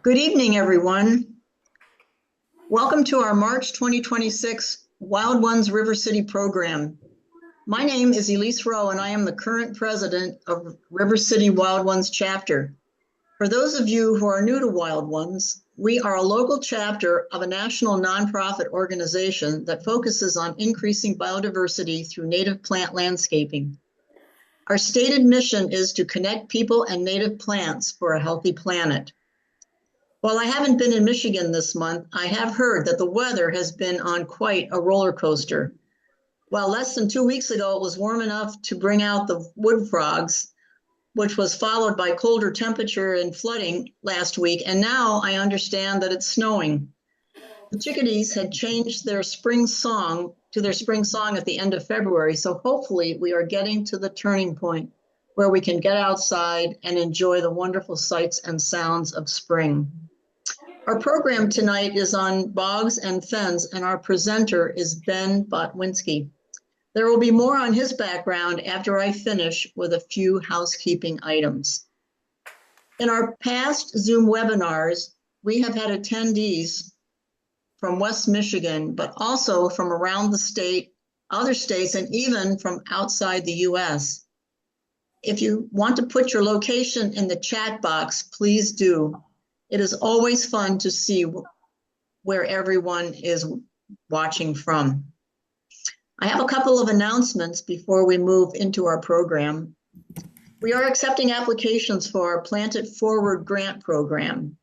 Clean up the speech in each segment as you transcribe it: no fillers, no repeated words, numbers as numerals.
Good evening, everyone. Welcome to our March 2026 Wild Ones River City program. My name is Elise Rowe, and I am the current president of River City Wild Ones chapter. For those of you who are new to Wild Ones, we are a local chapter of a national nonprofit organization that focuses on increasing biodiversity through native plant landscaping. Our stated mission is to connect people and native plants for a healthy planet. While I haven't been in Michigan this month, I have heard that the weather has been on quite a roller coaster. While less than 2 weeks ago it was warm enough to bring out the wood frogs, which was followed by colder temperature and flooding last week, and now I understand that it's snowing. The chickadees had changed their spring song to their spring song at the end of February, so hopefully we are getting to the turning point where we can get outside and enjoy the wonderful sights and sounds of spring. Our program tonight is on bogs and fens, and our presenter is Ben Botwinski. There will be more on his background after I finish with a few housekeeping items. In our past Zoom webinars, we have had attendees from West Michigan, but also from around the state, other states, and even from outside the US. If you want to put your location in the chat box, please do. It is always fun to see where everyone is watching from. I have a couple of announcements before we move into our program. We are accepting applications for our Plant It Forward grant program.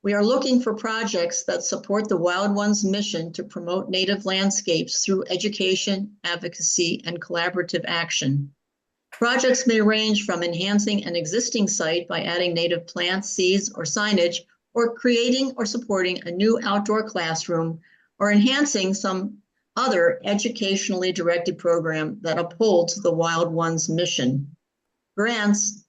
We are looking for projects that support the Wild Ones mission to promote native landscapes through education, advocacy, and collaborative action. Projects may range from enhancing an existing site by adding native plants, seeds, or signage, or creating or supporting a new outdoor classroom, or enhancing some other educationally directed program that upholds the Wild Ones mission. Grants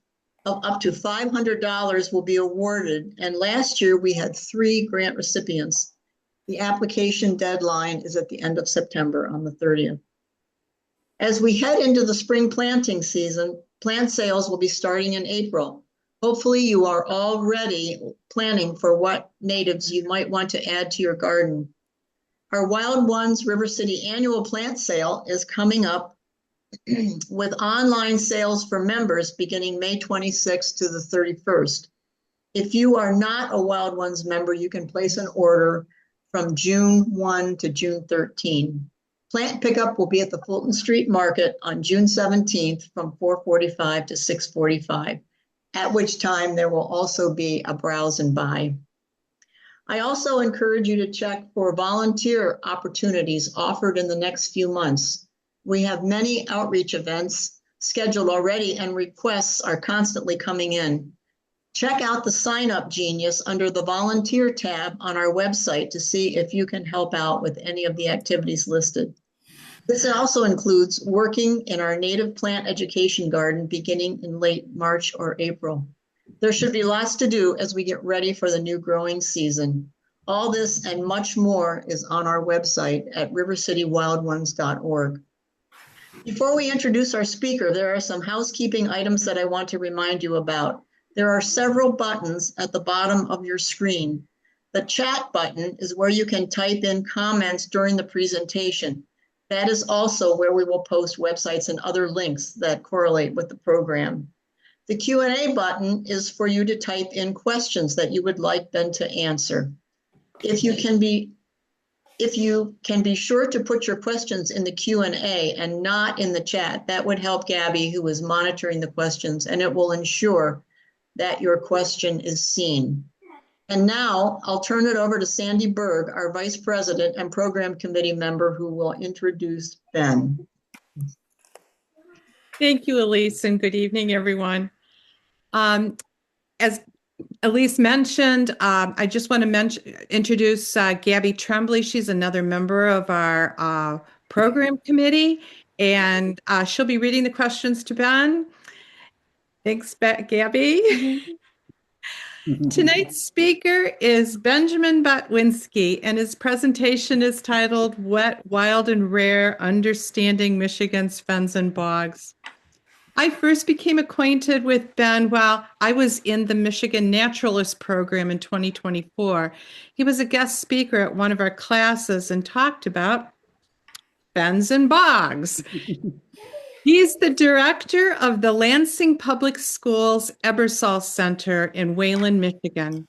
of up to $500 will be awarded, and last year we had 3 grant recipients. The application deadline is at the end of September on the 30th. As we head into the spring planting season, plant sales will be starting in April. Hopefully you are already planning for what natives you might want to add to your garden. Our Wild Ones River City annual plant sale is coming up with online sales for members beginning May 26th to the 31st. If you are not a Wild Ones member, you can place an order from June 1 to June 13. Plant pickup will be at the Fulton Street Market on June 17th from 4:45 to 6:45, at which time there will also be a browse and buy. I also encourage you to check for volunteer opportunities offered in the next few months. We have many outreach events scheduled already, and requests are constantly coming in. Check out the Sign Up Genius under the Volunteer tab on our website to see if you can help out with any of the activities listed. This also includes working in our native plant education garden beginning in late March or April. There should be lots to do as we get ready for the new growing season. All this and much more is on our website at rivercitywildones.org. Before we introduce our speaker, there are some housekeeping items that I want to remind you about. There are several buttons at the bottom of your screen. The chat button is where you can type in comments during the presentation. That is also where we will post websites and other links that correlate with the program. The Q&A button is for you to type in questions that you would like Ben to answer. If you can be sure to put your questions in the Q&A and not in the chat, that would help Gabby, who is monitoring the questions, and it will ensure that your question is seen. And now I'll turn it over to Sandy Berg, our Vice President and Program Committee member, who will introduce Ben. Thank you, Elise, and good evening, everyone. As Elise mentioned, I just want to introduce Gabby Tremblay. She's another member of our program committee, and she'll be reading the questions to Ben. Thanks, Gabby. Tonight's speaker is Benjamin Botwinski, and his presentation is titled Wet, Wild, and Rare: Understanding Michigan's Fens and Bogs. I first became acquainted with Ben while I was in the Michigan Naturalist program in 2024. He was a guest speaker at one of our classes and talked about Fens and Bogs. He's the director of the Lansing Public Schools Ebersole Center in Wayland, Michigan.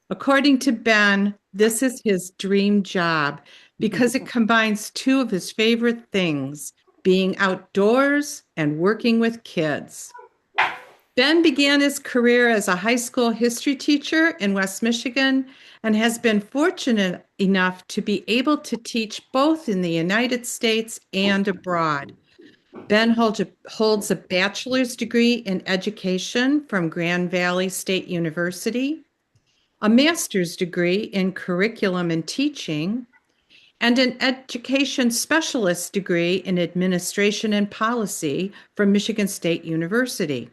According to Ben, this is his dream job because it combines two of his favorite things, being outdoors and working with kids. Ben began his career as a high school history teacher in West Michigan and has been fortunate enough to be able to teach both in the United States and abroad. Ben holds a bachelor's degree in education from Grand Valley State University, a master's degree in curriculum and teaching, and an education specialist degree in administration and policy from Michigan State University.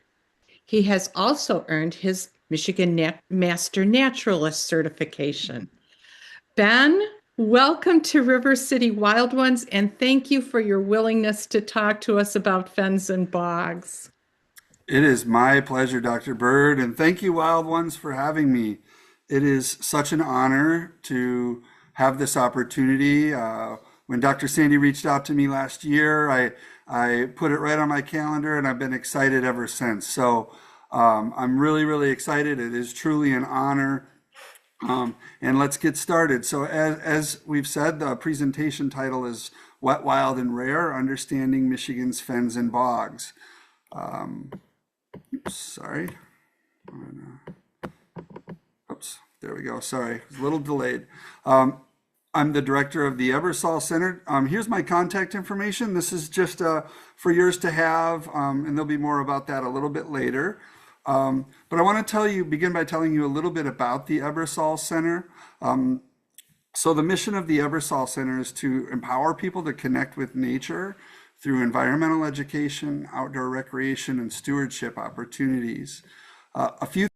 He has also earned his Michigan Master Naturalist certification. Ben, welcome to River City Wild Ones, and thank you for your willingness to talk to us about Fens and Bogs. It is my pleasure, Dr. Bird, and thank you, Wild Ones, for having me. It is such an honor to have this opportunity. When Dr. Sandy reached out to me last year, I put it right on my calendar, and I've been excited ever since. So I'm really, really excited. It is truly an honor. And let's get started. So as we've said, the presentation title is Wet, Wild, and Rare, Understanding Michigan's Fens and Bogs. Sorry. Oops, there we go. Sorry, it was a little delayed. I'm the director of the Ebersole Center. Here's my contact information. This is just for yours to have, and there'll be more about that a little bit later. But I want to begin by telling you a little bit about the Ebersole Center. So the mission of the Ebersole Center is to empower people to connect with nature through environmental education, outdoor recreation, and stewardship opportunities. A few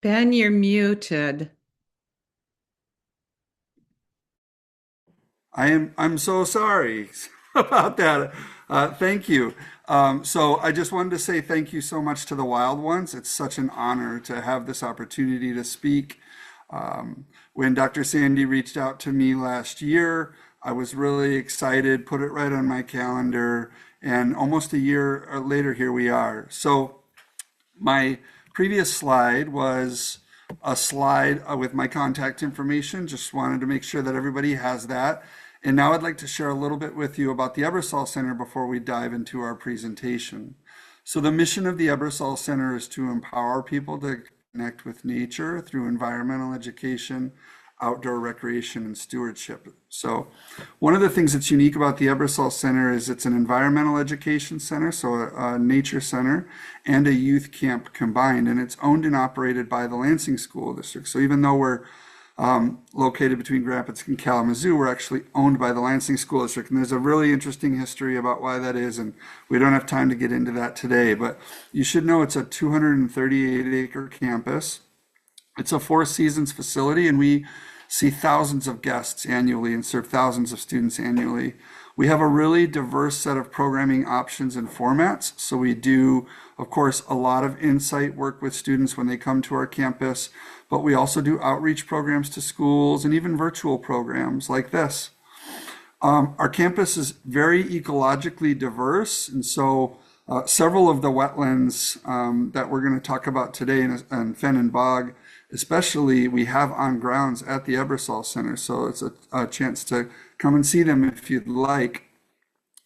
Ben, you're muted. I'm so sorry about that. Thank you. So I just wanted to say thank you so much to the Wild Ones. It's such an honor to have this opportunity to speak. When Dr. Sandy reached out to me last year, I was really excited, put it right on my calendar, and almost a year later, here we are. So my previous slide was a slide with my contact information. Just wanted to make sure that everybody has that. And now I'd like to share a little bit with you about the Ebersole Center before we dive into our presentation. So the mission of the Ebersole Center is to empower people to connect with nature through environmental education, outdoor recreation, and stewardship. So one of the things that's unique about the Ebersole Center is it's an environmental education center, so a nature center, and a youth camp combined, and it's owned and operated by the Lansing School District. So even though we're located between Grand Rapids and Kalamazoo, we're actually owned by the Lansing School District. And there's a really interesting history about why that is, and we don't have time to get into that today. But you should know it's a 238-acre campus. It's a Four Seasons facility, and we see thousands of guests annually and serve thousands of students annually. We have a really diverse set of programming options and formats. So we do, of course, a lot of insight work with students when they come to our campus, but we also do outreach programs to schools and even virtual programs like this. Our campus is very ecologically diverse, and so several of the wetlands that we're going to talk about today and Fen and Bog especially, we have on grounds at the Ebersole Center, so it's a chance to come and see them if you'd like.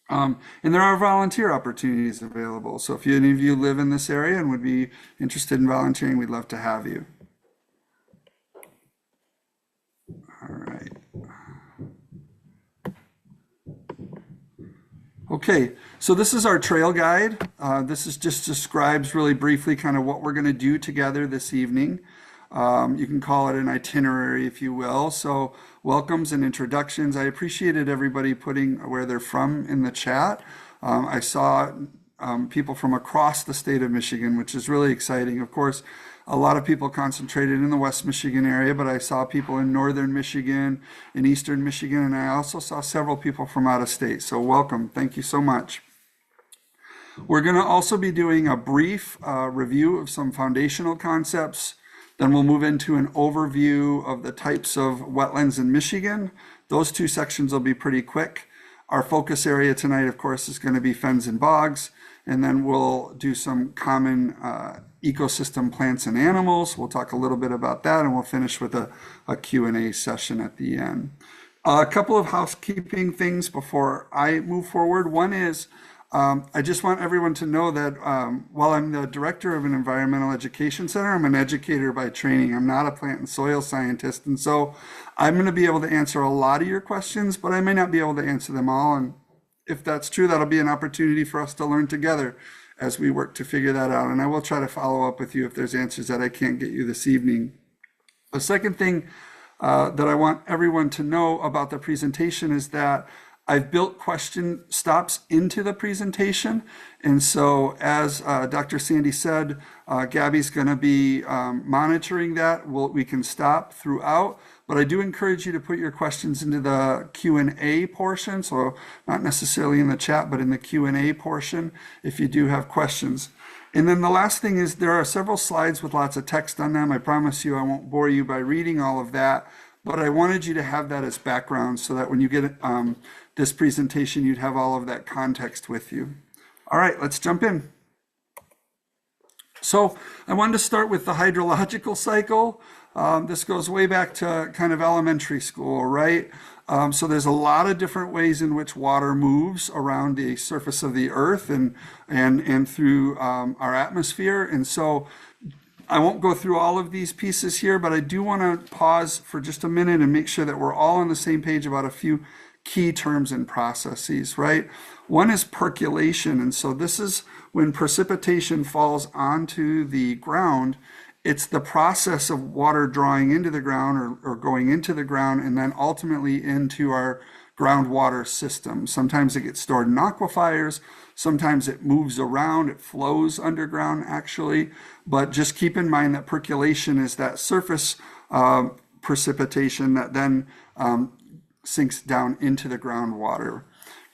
And there are volunteer opportunities available, so if any of you live in this area and would be interested in volunteering, we'd love to have you. All right. Okay, so this is our trail guide. This is just describes really briefly kind of what we're going to do together this evening. You can call it an itinerary, if you will. So welcomes and introductions. I appreciated everybody putting where they're from in the chat. I saw people from across the state of Michigan, which is really exciting. Of course, a lot of people concentrated in the West Michigan area, but I saw people in Northern Michigan, in Eastern Michigan, and I also saw several people from out of state. So welcome. Thank you so much. We're going to also be doing a brief review of some foundational concepts. Then we'll move into an overview of the types of wetlands in Michigan. Those two sections will be pretty quick. Our focus area tonight, of course, is going to be fens and bogs. And then we'll do some common ecosystem plants and animals. We'll talk a little bit about that, and we'll finish with a Q&A session at the end. A couple of housekeeping things before I move forward. One is I just want everyone to know that while I'm the director of an environmental education center, I'm an educator by training. I'm not a plant and soil scientist. And so I'm going to be able to answer a lot of your questions, but I may not be able to answer them all. And if that's true, that'll be an opportunity for us to learn together as we work to figure that out. And I will try to follow up with you if there's answers that I can't get you this evening. The second thing that I want everyone to know about the presentation is that I've built question stops into the presentation. And so as Dr. Sandy said, Gabby's going to be monitoring that. We can stop throughout, but I do encourage you to put your questions into the Q&A portion. So not necessarily in the chat, but in the Q&A portion if you do have questions. And then the last thing is there are several slides with lots of text on them. I promise you I won't bore you by reading all of that, but I wanted you to have that as background so that when you get this presentation, you'd have all of that context with you. All right, let's jump in. So I wanted to start with the hydrological cycle. This goes way back to kind of elementary school, right? So there's a lot of different ways in which water moves around the surface of the earth and through our atmosphere. And so I won't go through all of these pieces here, but I do want to pause for just a minute and make sure that we're all on the same page about a few key terms and processes, right? One is percolation. And so this is when precipitation falls onto the ground. It's the process of water drawing into the ground or going into the ground and then ultimately into our groundwater system. Sometimes it gets stored in aquifers. Sometimes it moves around. It flows underground, actually. But just keep in mind that percolation is that surface precipitation that then sinks down into the groundwater.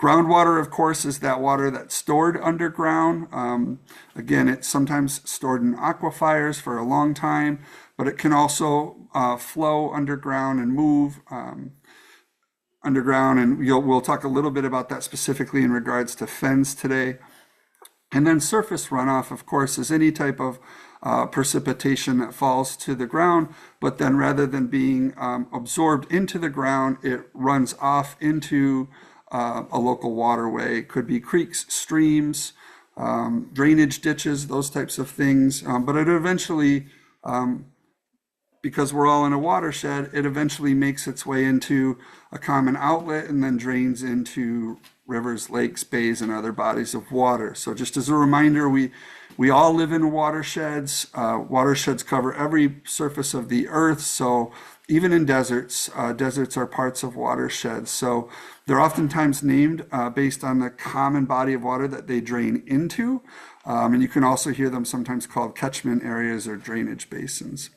Groundwater, of course, is that water that's stored underground. Again, it's sometimes stored in aquifers for a long time, but it can also flow underground and move underground. And we'll talk a little bit about that specifically in regards to fens today. And then surface runoff, of course, is any type of precipitation that falls to the ground, but then rather than being absorbed into the ground, it runs off into a local waterway. It could be creeks, streams, drainage ditches, those types of things. But it eventually, because we're all in a watershed, it eventually makes its way into a common outlet and then drains into rivers, lakes, bays, and other bodies of water. So just as a reminder, we all live in watersheds. Watersheds cover every surface of the earth. So even in deserts, deserts are parts of watersheds. So they're oftentimes named based on the common body of water that they drain into. And you can also hear them sometimes called catchment areas or drainage basins.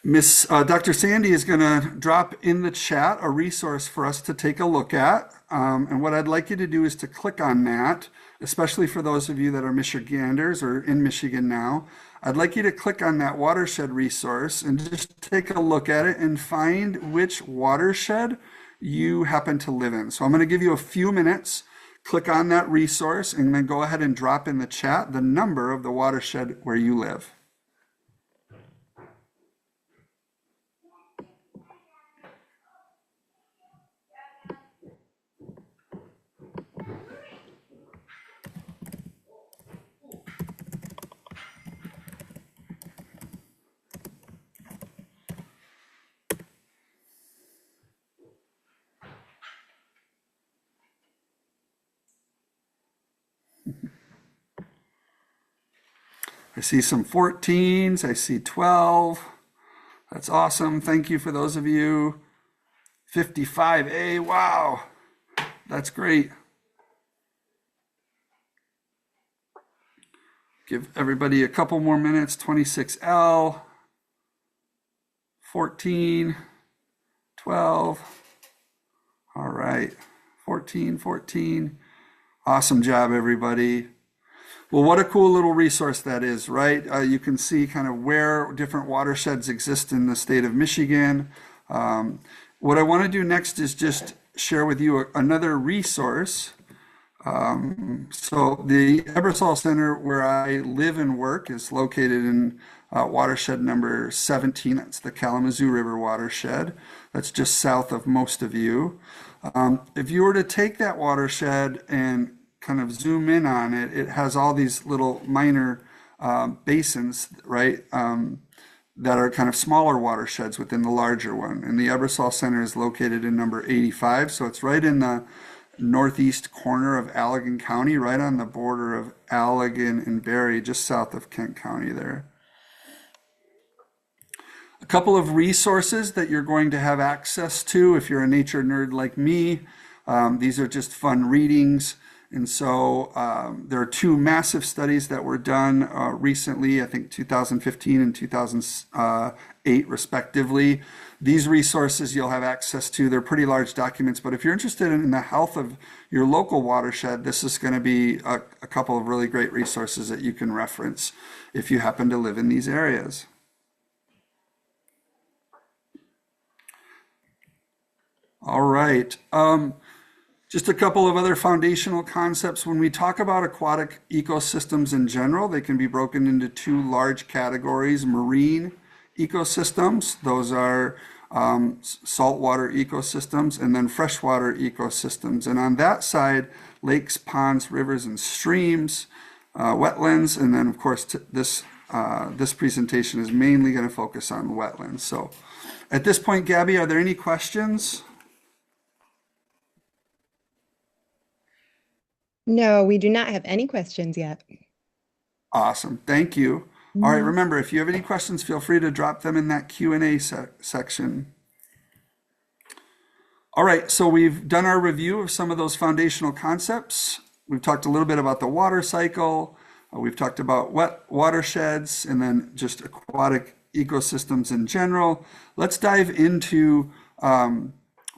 Dr. Sandy is going to drop in the chat a resource for us to take a look at. And what I'd like you to do is to click on that, especially for those of you that are Michiganders or in Michigan now. I'd like you to click on that watershed resource and just take a look at it and find which watershed you happen to live in. So I'm going to give you a few minutes. Click on that resource and then go ahead and drop in the chat the number of the watershed where you live. I see some 14s. I see 12. That's awesome. Thank you for those of you. 55A. Wow. That's great. Give everybody a couple more minutes. 26L, 14, 12. All right, 14, 14. Awesome job, everybody. Well, what a cool little resource that is, right? You can see kind of where different watersheds exist in the state of Michigan. What I want to do next is just share with you another resource. So the Ebersole Center, where I live and work, is located in watershed number 17. That's the Kalamazoo River watershed. That's just south of most of you. If you were to take that watershed and kind of zoom in on it, it has all these little minor basins, right, that are kind of smaller watersheds within the larger one. And the Ebersole Center is located in number 85, so it's right in the northeast corner of Allegan County, right on the border of Allegan and Berry, just south of Kent County there. A couple of resources that you're going to have access to if you're a nature nerd like me. These are just fun readings. And so there are two massive studies that were done recently, I think 2015 and 2008 respectively. These resources you'll have access to. They're pretty large documents, but if you're interested in the health of your local watershed, this is going to be a couple of really great resources that you can reference if you happen to live in these areas. All right. Just a couple of other foundational concepts. When we talk about aquatic ecosystems in general, they can be broken into two large categories: marine ecosystems, those are saltwater ecosystems, and then freshwater ecosystems. And on that side, lakes, ponds, rivers, and streams, wetlands, and then of course this presentation is mainly going to focus on wetlands. So at this point, Gabby, are there any questions? No, we do not have any questions yet. Awesome, thank you. All right, remember, if you have any questions, feel free to drop them in that Q&A section. All right, so we've done our review of some of those foundational concepts. We've talked a little bit about the water cycle. We've talked about watersheds and then just aquatic ecosystems in general. Let's dive into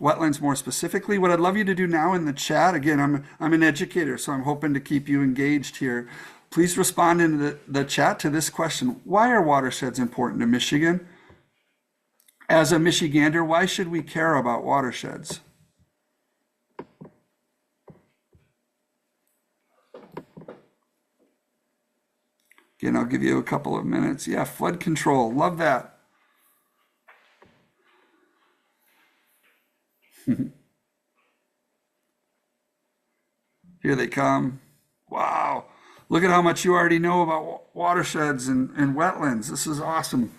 wetlands more specifically. What I'd love you to do now in the chat, again, I'm an educator, so I'm hoping to keep you engaged here. Please respond in the chat to this question: why are watersheds important to Michigan? As a Michigander, why should we care about watersheds? Again, I'll give you a couple of minutes. Yeah, flood control, love that. Here they come. Wow. Look at how much you already know about watersheds and wetlands. This is awesome.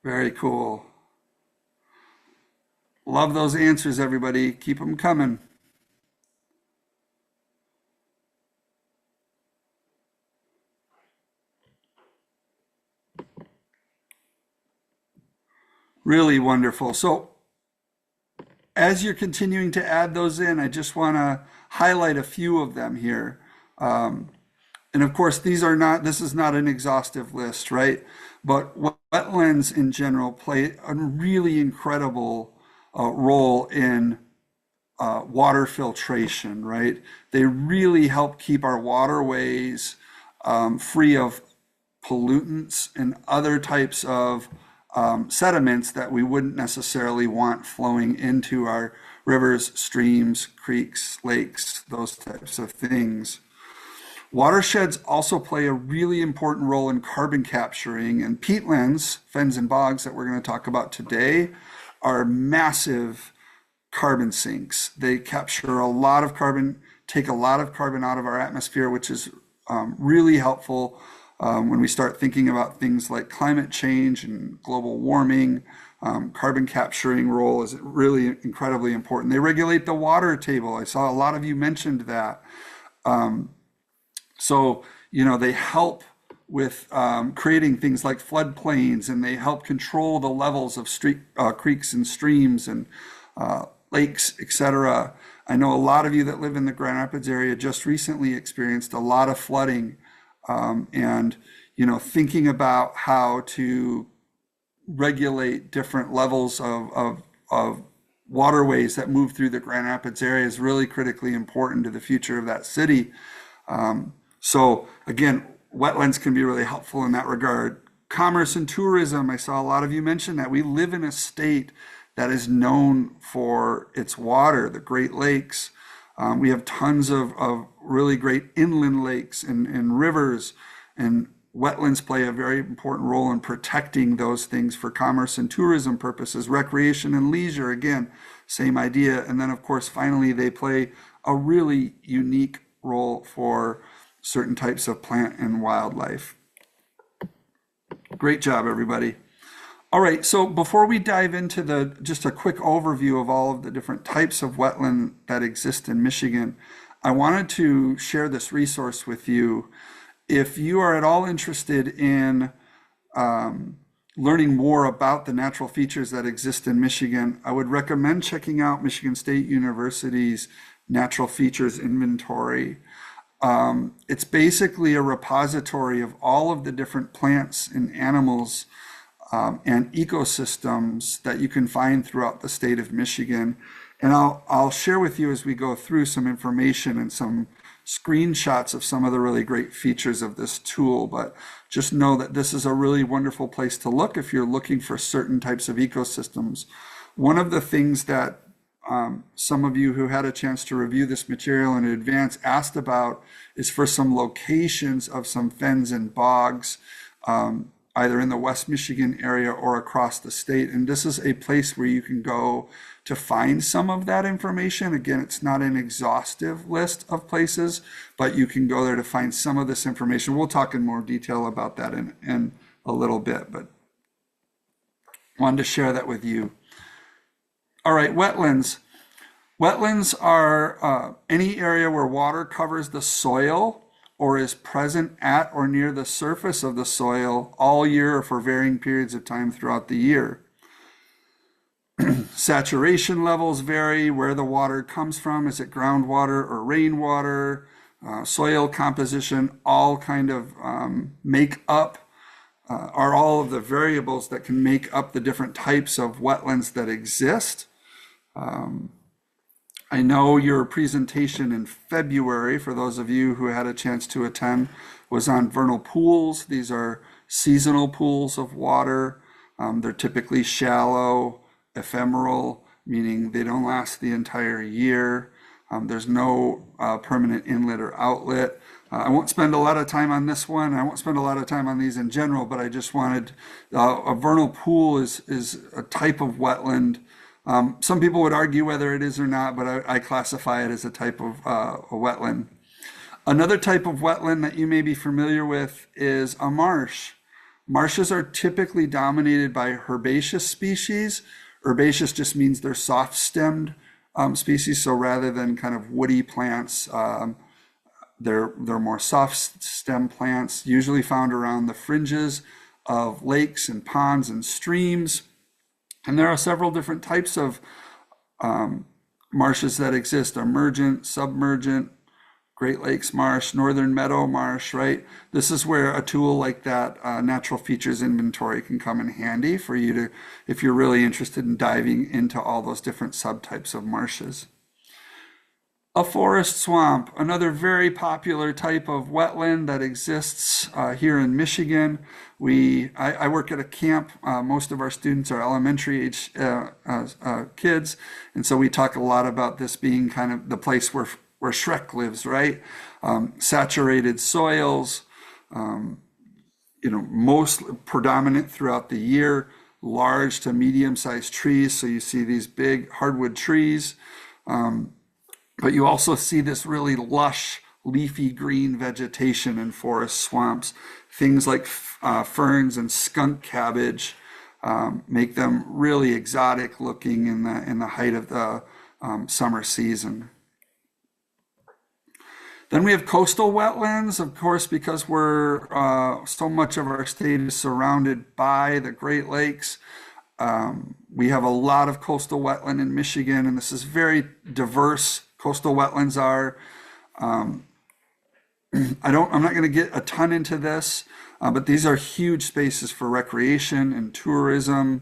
Very cool. Love those answers, everybody. Keep them coming. Really wonderful. So as you're continuing to add those in, I just want to highlight a few of them here. And of course, this is not an exhaustive list, right? But wetlands in general play a really incredible role in water filtration, right? They really help keep our waterways free of pollutants and other types of sediments that we wouldn't necessarily want flowing into our rivers, streams, creeks, lakes, those types of things. Watersheds also play a really important role in carbon capturing, and peatlands, fens and bogs that we're going to talk about today, are massive carbon sinks. They capture a lot of carbon, take a lot of carbon out of our atmosphere, which is really helpful when we start thinking about things like climate change and global warming. Carbon capturing role is really incredibly important. They regulate the water table. I saw a lot of you mentioned that. So, they help with creating things like floodplains, and they help control the levels of creeks and streams and lakes, etc. I know a lot of you that live in the Grand Rapids area just recently experienced a lot of flooding, and thinking about how to regulate different levels of waterways that move through the Grand Rapids area is really critically important to the future of that city. So again, wetlands can be really helpful in that regard. Commerce and tourism, I saw a lot of you mention that. We live in a state that is known for its water, the Great Lakes. We have tons of really great inland lakes and rivers, and wetlands play a very important role in protecting those things for commerce and tourism purposes. Recreation and leisure, again, same idea. And then, of course, finally, they play a really unique role for certain types of plant and wildlife. Great job, everybody. All right, so before we dive into just a quick overview of all of the different types of wetland that exist in Michigan, I wanted to share this resource with you. If you are at all interested in learning more about the natural features that exist in Michigan, I would recommend checking out Michigan State University's Natural Features Inventory. It's basically a repository of all of the different plants and animals and ecosystems that you can find throughout the state of Michigan. And I'll share with you as we go through some information and some screenshots of some of the really great features of this tool. But just know that this is a really wonderful place to look if you're looking for certain types of ecosystems. One of the things that some of you who had a chance to review this material in advance asked about is for some locations of some fens and bogs, either in the West Michigan area or across the state. And this is a place where you can go to find some of that information. Again, it's not an exhaustive list of places, but you can go there to find some of this information. We'll talk in more detail about that in a little bit, but wanted to share that with you. All right, wetlands. Wetlands are any area where water covers the soil or is present at or near the surface of the soil all year or for varying periods of time throughout the year. Saturation levels vary where the water comes from. Is it groundwater or rainwater? Soil composition, all kind of make up, are all of the variables that can make up the different types of wetlands that exist. I know your presentation in February, for those of you who had a chance to attend, was on vernal pools. These are seasonal pools of water. They're typically shallow, ephemeral, meaning they don't last the entire year. There's no permanent inlet or outlet. I won't spend a lot of time on this one. I won't spend a lot of time on these in general, but I just wanted, a vernal pool is a type of wetland. Some people would argue whether it is or not, but I classify it as a type of a wetland. Another type of wetland that you may be familiar with is a marsh. Marshes are typically dominated by herbaceous species. Herbaceous just means they're soft-stemmed species, so rather than kind of woody plants, they're more soft-stem plants, usually found around the fringes of lakes and ponds and streams. And there are several different types of marshes that exist: emergent, submergent, Great Lakes marsh, northern meadow marsh, right? This is where a tool like that natural features inventory can come in handy for you to, if you're really interested in diving into all those different subtypes of marshes. A forest swamp, another very popular type of wetland that exists here in Michigan. I work at a camp. Most of our students are elementary age kids, and so we talk a lot about this being kind of the place where Shrek lives, right? Saturated soils, most predominant throughout the year, large to medium-sized trees. So you see these big hardwood trees. But you also see this really lush, leafy green vegetation in forest swamps. Things like ferns and skunk cabbage make them really exotic looking in the height of the summer season. Then we have coastal wetlands, of course, because we're so much of our state is surrounded by the Great Lakes. We have a lot of coastal wetland in Michigan, and this is very diverse. Coastal wetlands are. I'm not going to get a ton into this, but these are huge spaces for recreation and tourism.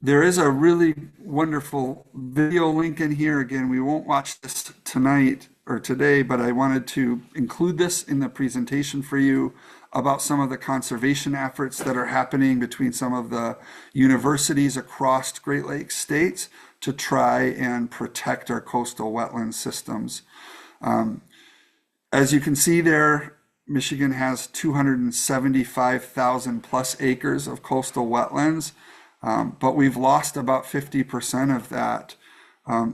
There is a really wonderful video link in here. Again, we won't watch this tonight or today, but I wanted to include this in the presentation for you about some of the conservation efforts that are happening between some of the universities across Great Lakes states to try and protect our coastal wetland systems. As you can see there, Michigan has 275,000 plus acres of coastal wetlands, but we've lost about 50% of that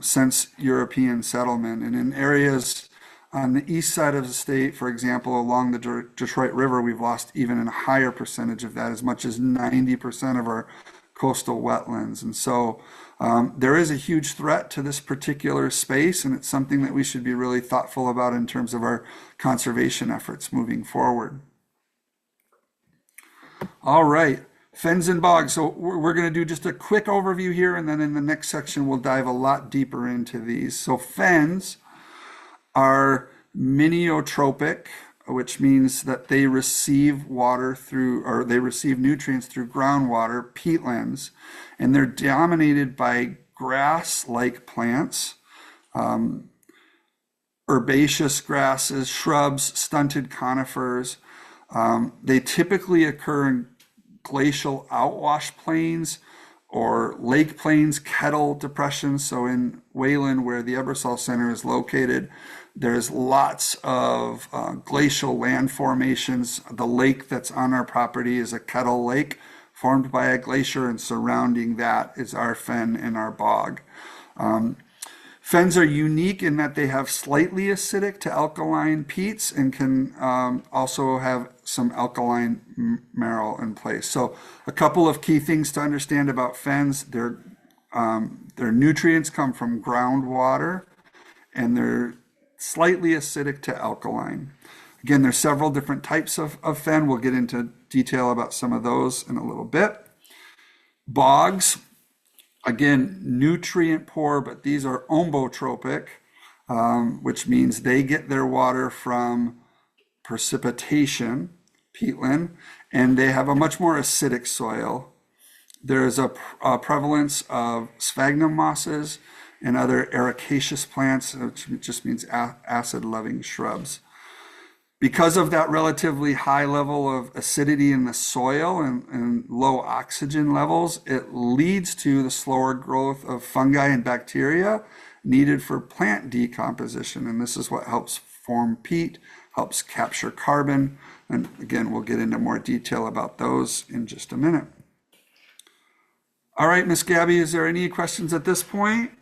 since European settlement. And in areas on the east side of the state, for example, along the Detroit River, we've lost even a higher percentage of that, as much as 90% of our coastal wetlands. And so there is a huge threat to this particular space, and it's something that we should be really thoughtful about in terms of our conservation efforts moving forward. All right, Fens and Bogs. So we're going to do just a quick overview here, and then in the next section, we'll dive a lot deeper into these. So fens are miniotropic, which means that they receive water through, or they receive nutrients through groundwater, peatlands, and they're dominated by grass-like plants, herbaceous grasses, shrubs, stunted conifers. They typically occur in glacial outwash plains or lake plains, kettle depressions. So in Wayland, where the Ebersole Center is located, there's lots of glacial land formations. The lake that's on our property is a kettle lake formed by a glacier, and surrounding that is our fen and our bog. Fens are unique in that they have slightly acidic to alkaline peats and can also have some alkaline marl in place. So a couple of key things to understand about fens: their nutrients come from groundwater, and they're slightly acidic to alkaline. Again, there's several different types of fen. We'll get into detail about some of those in a little bit. Bogs, again, nutrient poor, but these are ombotropic, which means they get their water from precipitation, peatland, and they have a much more acidic soil. There's a prevalence of sphagnum mosses and other ericaceous plants, which just means acid-loving shrubs. Because of that relatively high level of acidity in the soil and low oxygen levels, it leads to the slower growth of fungi and bacteria needed for plant decomposition. And this is what helps form peat, helps capture carbon. And again, we'll get into more detail about those in just a minute. All right, Miss Gabby, is there any questions at this point?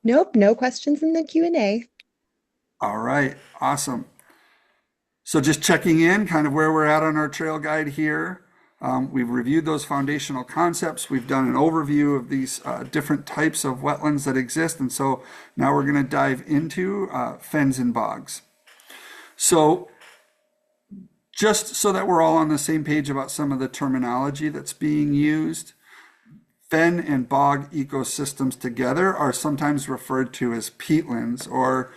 Nope, no questions in the Q&A. All right, awesome. So just checking in kind of where we're at on our trail guide here. We've reviewed those foundational concepts. We've done an overview of these different types of wetlands that exist. And so now we're going to dive into fens and bogs. So just so that we're all on the same page about some of the terminology that's being used, fen and bog ecosystems together are sometimes referred to as peatlands, or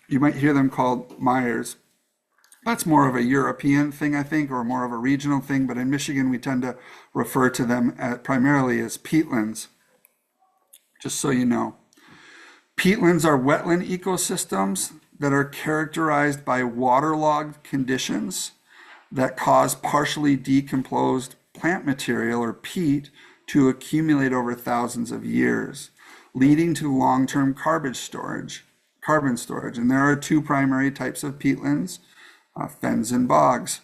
you might hear them called mires. That's more of a European thing, I think, or more of a regional thing, but in Michigan, we tend to refer to them primarily as peatlands, just so you know. Peatlands are wetland ecosystems that are characterized by waterlogged conditions that cause partially decomposed plant material, or peat, to accumulate over thousands of years, leading to long-term carbon storage. And there are two primary types of peatlands, fens and bogs.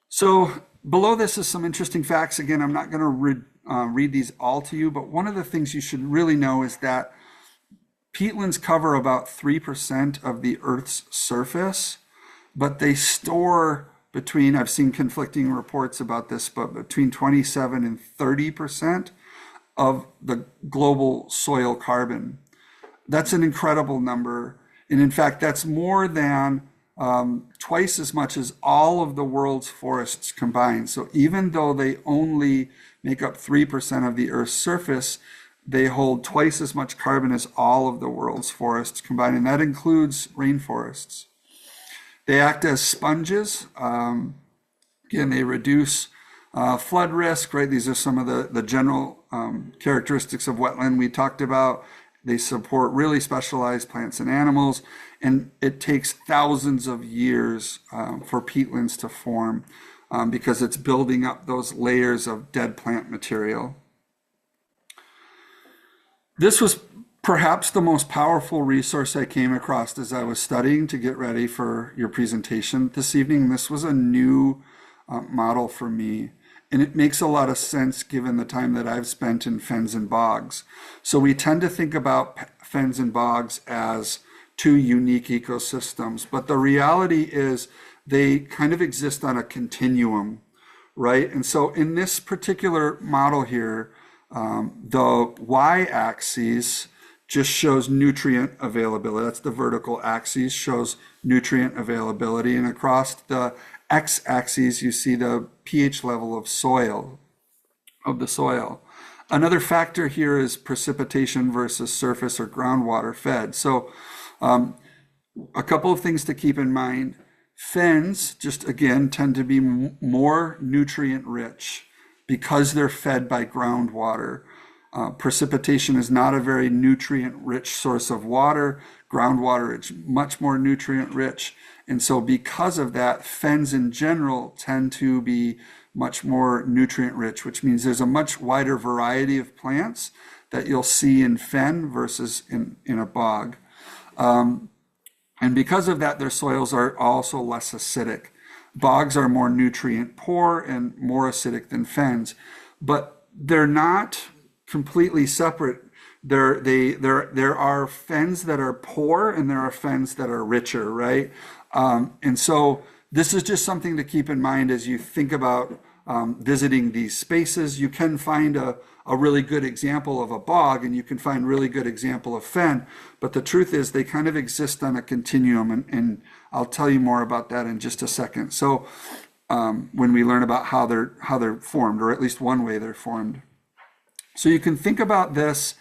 So below this is some interesting facts. Again, I'm not going to read these all to you, but one of the things you should really know is that peatlands cover about 3% of the Earth's surface, but they store between, I've seen conflicting reports about this, but between 27 and 30% of the global soil carbon. That's an incredible number. And in fact, that's more than twice as much as all of the world's forests combined. So even though they only make up 3% of the Earth's surface, they hold twice as much carbon as all of the world's forests combined, and that includes rainforests. They act as sponges. Again, they reduce flood risk, right? These are some of the general characteristics of wetland we talked about. They support really specialized plants and animals, and it takes thousands of years for peatlands to form because it's building up those layers of dead plant material. This was perhaps the most powerful resource I came across as I was studying to get ready for your presentation this evening. This was a new model for me, and it makes a lot of sense given the time that I've spent in fens and bogs. So we tend to think about fens and bogs as two unique ecosystems, but the reality is they kind of exist on a continuum, right? And so in this particular model here, the y-axis just shows nutrient availability. That's the vertical axis, shows nutrient availability. And across the x-axis, you see the pH level of the soil. Another factor here is precipitation versus surface or groundwater fed. So a couple of things to keep in mind. Fens, just again, tend to be more nutrient rich because they're fed by groundwater. Precipitation is not a very nutrient-rich source of water. Groundwater is much more nutrient-rich. And so because of that, fens in general tend to be much more nutrient-rich, which means there's a much wider variety of plants that you'll see in fen versus in a bog. And because of that, their soils are also less acidic. Bogs are more nutrient poor and more acidic than fens, but they're not completely separate. There are fens that are poor and there are fens that are richer, right? And so this is just something to keep in mind as you think about visiting these spaces. You can find a really good example of a bog and you can find really good example of fen, but the truth is they kind of exist on a continuum, and I'll tell you more about that in just a second. So when we learn about how they're formed, or at least one way they're formed. So you can think about this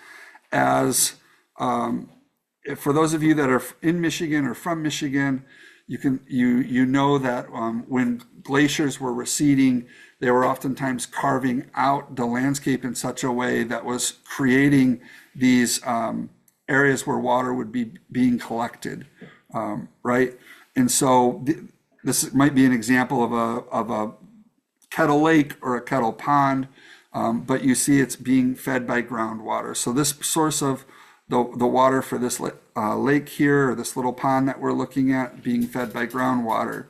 as, for those of you that are in Michigan or from Michigan, you know that when glaciers were receding, they were oftentimes carving out the landscape in such a way that was creating these areas where water would be being collected, right? And so this might be an example of a kettle lake or a kettle pond, but you see it's being fed by groundwater. So this source of the water for this lake here, or this little pond that we're looking at, being fed by groundwater.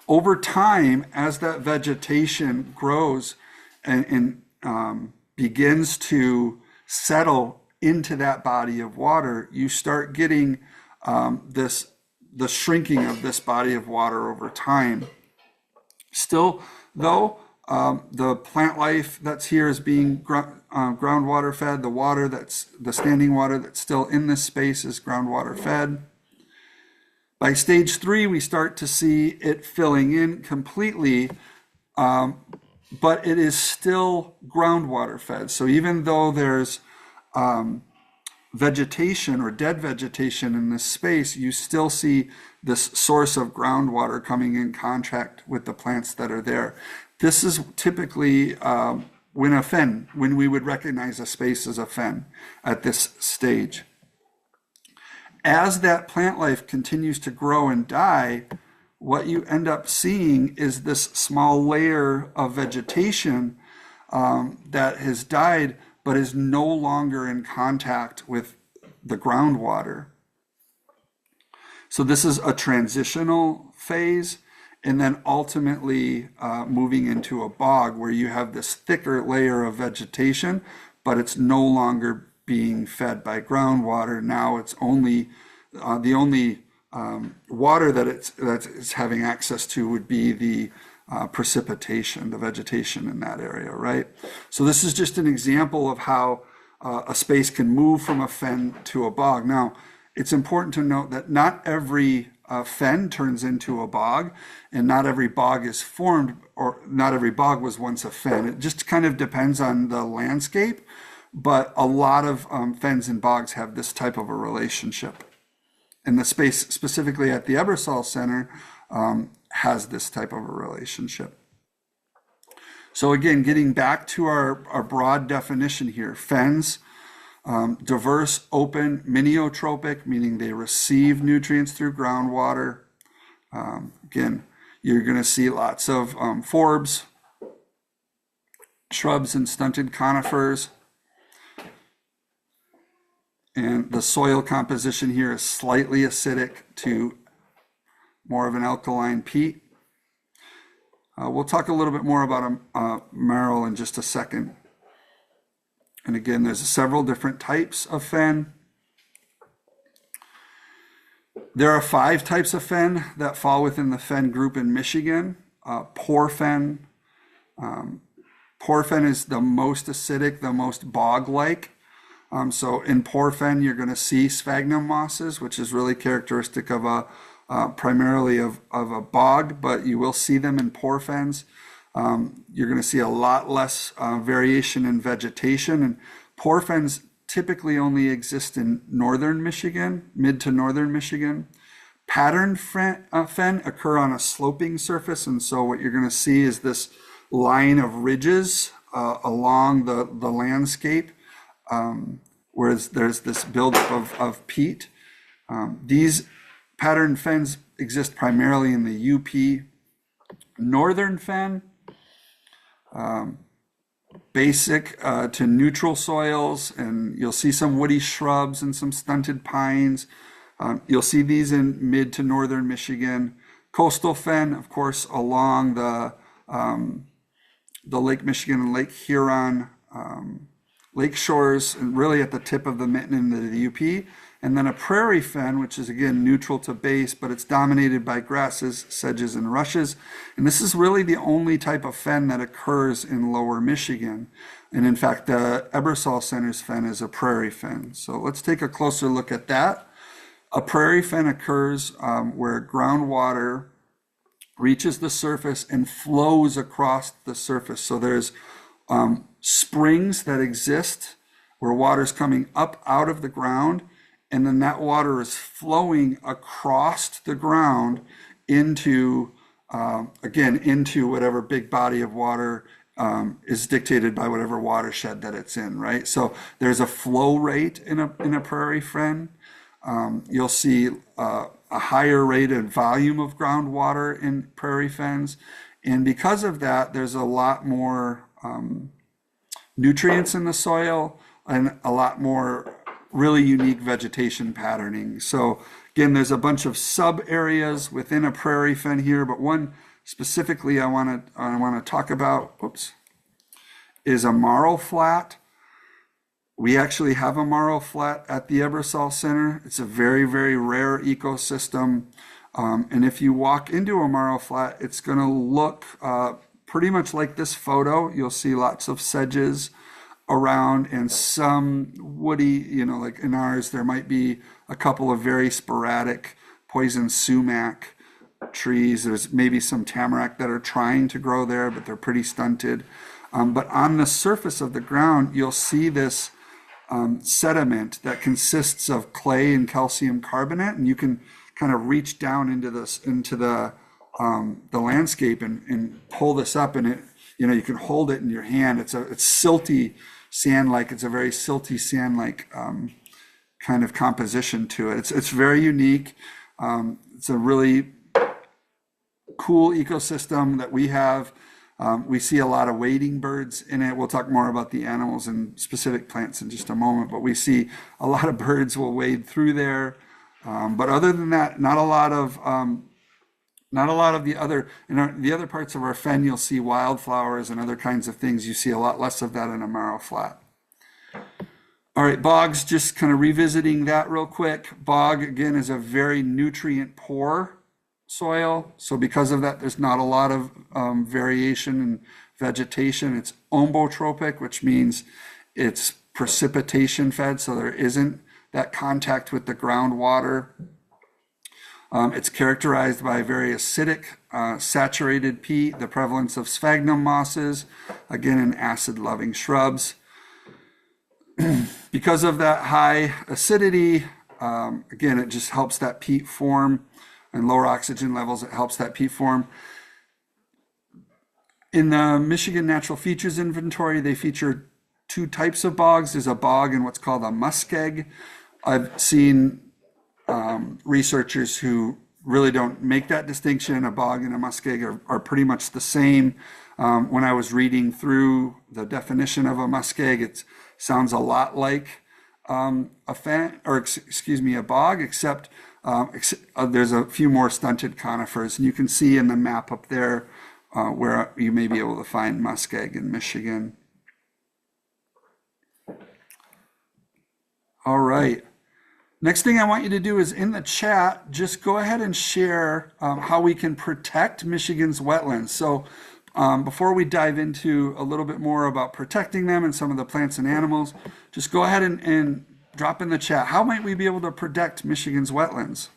Over time, as that vegetation grows and begins to settle into that body of water, you start getting the shrinking of this body of water over time. Still, though, the plant life that's here is being groundwater fed. The water the standing water that's still in this space is groundwater fed. By stage 3, we start to see it filling in completely, but it is still groundwater fed. So even though there's vegetation or dead vegetation in this space, you still see this source of groundwater coming in contact with the plants that are there. This is typically when we would recognize a space as a fen at this stage. As that plant life continues to grow and die, what you end up seeing is this small layer of vegetation that has died but is no longer in contact with the groundwater. So this is a transitional phase, and then ultimately moving into a bog where you have this thicker layer of vegetation, but it's no longer being fed by groundwater. Now it's only the only water that it's having access to would be the precipitation, the vegetation in that area, right? So this is just an example of how a space can move from a fen to a bog. Now, it's important to note that not every fen turns into a bog, and not every bog is formed, or not every bog was once a fen. It just kind of depends on the landscape, but a lot of fens and bogs have this type of a relationship. And the space specifically at the Ebersole Center has this type of a relationship. So again, getting back to our broad definition here, fens, diverse, open, miniotropic, meaning they receive nutrients through groundwater. Again, you're going to see lots of forbs, shrubs, and stunted conifers. And the soil composition here is slightly acidic to more of an alkaline peat. We'll talk a little bit more about marl in just a second. And again, there's several different types of fen. There are 5 types of fen that fall within the fen group in Michigan. Poor fen. Poor fen is the most acidic, the most bog-like. So in poor fen, you're going to see sphagnum mosses, which is really characteristic of primarily of a bog, but you will see them in poor fens. You're going to see a lot less variation in vegetation, and poor fens typically only exist in northern Michigan, mid to northern Michigan. Patterned fen occur on a sloping surface, and so what you're going to see is this line of ridges along the landscape, whereas there's this buildup of peat. These patterned fens exist primarily in the UP. Northern fen, basic to neutral soils, and you'll see some woody shrubs and some stunted pines. You'll see these in mid to northern Michigan. Coastal fen, of course, along the Lake Michigan and Lake Huron lake shores, and really at the tip of the mitten into the UP. And then a prairie fen, which is again neutral to base, but it's dominated by grasses, sedges, and rushes. And this is really the only type of fen that occurs in lower Michigan. And in fact, the Ebersole Center's fen is a prairie fen. So let's take a closer look at that. A prairie fen occurs where groundwater reaches the surface and flows across the surface. So there's springs that exist where water's coming up out of the ground, and then that water is flowing across the ground into, again, into whatever big body of water is dictated by whatever watershed that it's in, right? So there's a flow rate in a prairie fen. You'll see a higher rate and volume of groundwater in prairie fens. And because of that, there's a lot more nutrients in the soil and a lot more really unique vegetation patterning. So again, there's a bunch of sub areas within a prairie fen here, but one specifically I want to talk about, is a marl flat. We actually have a marl flat at the Ebersole Center. It's a very, very rare ecosystem. And if you walk into a marl flat, it's going to look pretty much like this photo. You'll see lots of sedges around and some woody, like in ours, there might be a couple of very sporadic poison sumac trees. There's maybe some tamarack that are trying to grow there, but they're pretty stunted. But on the surface of the ground, you'll see this sediment that consists of clay and calcium carbonate, and you can kind of reach down into the landscape and pull this up, and it, you can hold it in your hand. It's silty sand-like. It's a very silty sand-like kind of composition to it. It's very unique. It's a really cool ecosystem that we have. We see a lot of wading birds in it. We'll talk more about the animals and specific plants in just a moment, but we see a lot of birds will wade through there. But other than that, not a lot of the other parts of our fen. You'll see wildflowers and other kinds of things. You see a lot less of that in a marl flat. All right, bogs, just kind of revisiting that real quick. Bog, again, is a very nutrient poor soil. So because of that, there's not a lot of variation in vegetation. It's ombotropic, which means it's precipitation fed, so there isn't that contact with the groundwater. It's characterized by very acidic, saturated peat, the prevalence of sphagnum mosses, again in acid-loving shrubs. Because of that high acidity, again, it just helps that peat form, and lower oxygen levels, it helps that peat form. In the Michigan Natural Features Inventory, they feature two types of bogs. There's a bog and what's called a muskeg. I've seen researchers who really don't make that distinction. A bog and a muskeg are pretty much the same. When I was reading through the definition of a muskeg, it sounds a lot like a bog, except there's a few more stunted conifers. And you can see in the map up there where you may be able to find muskeg in Michigan. All right. Next thing I want you to do is in the chat, just go ahead and share how we can protect Michigan's wetlands. So before we dive into a little bit more about protecting them and some of the plants and animals, just go ahead and drop in the chat. How might we be able to protect Michigan's wetlands?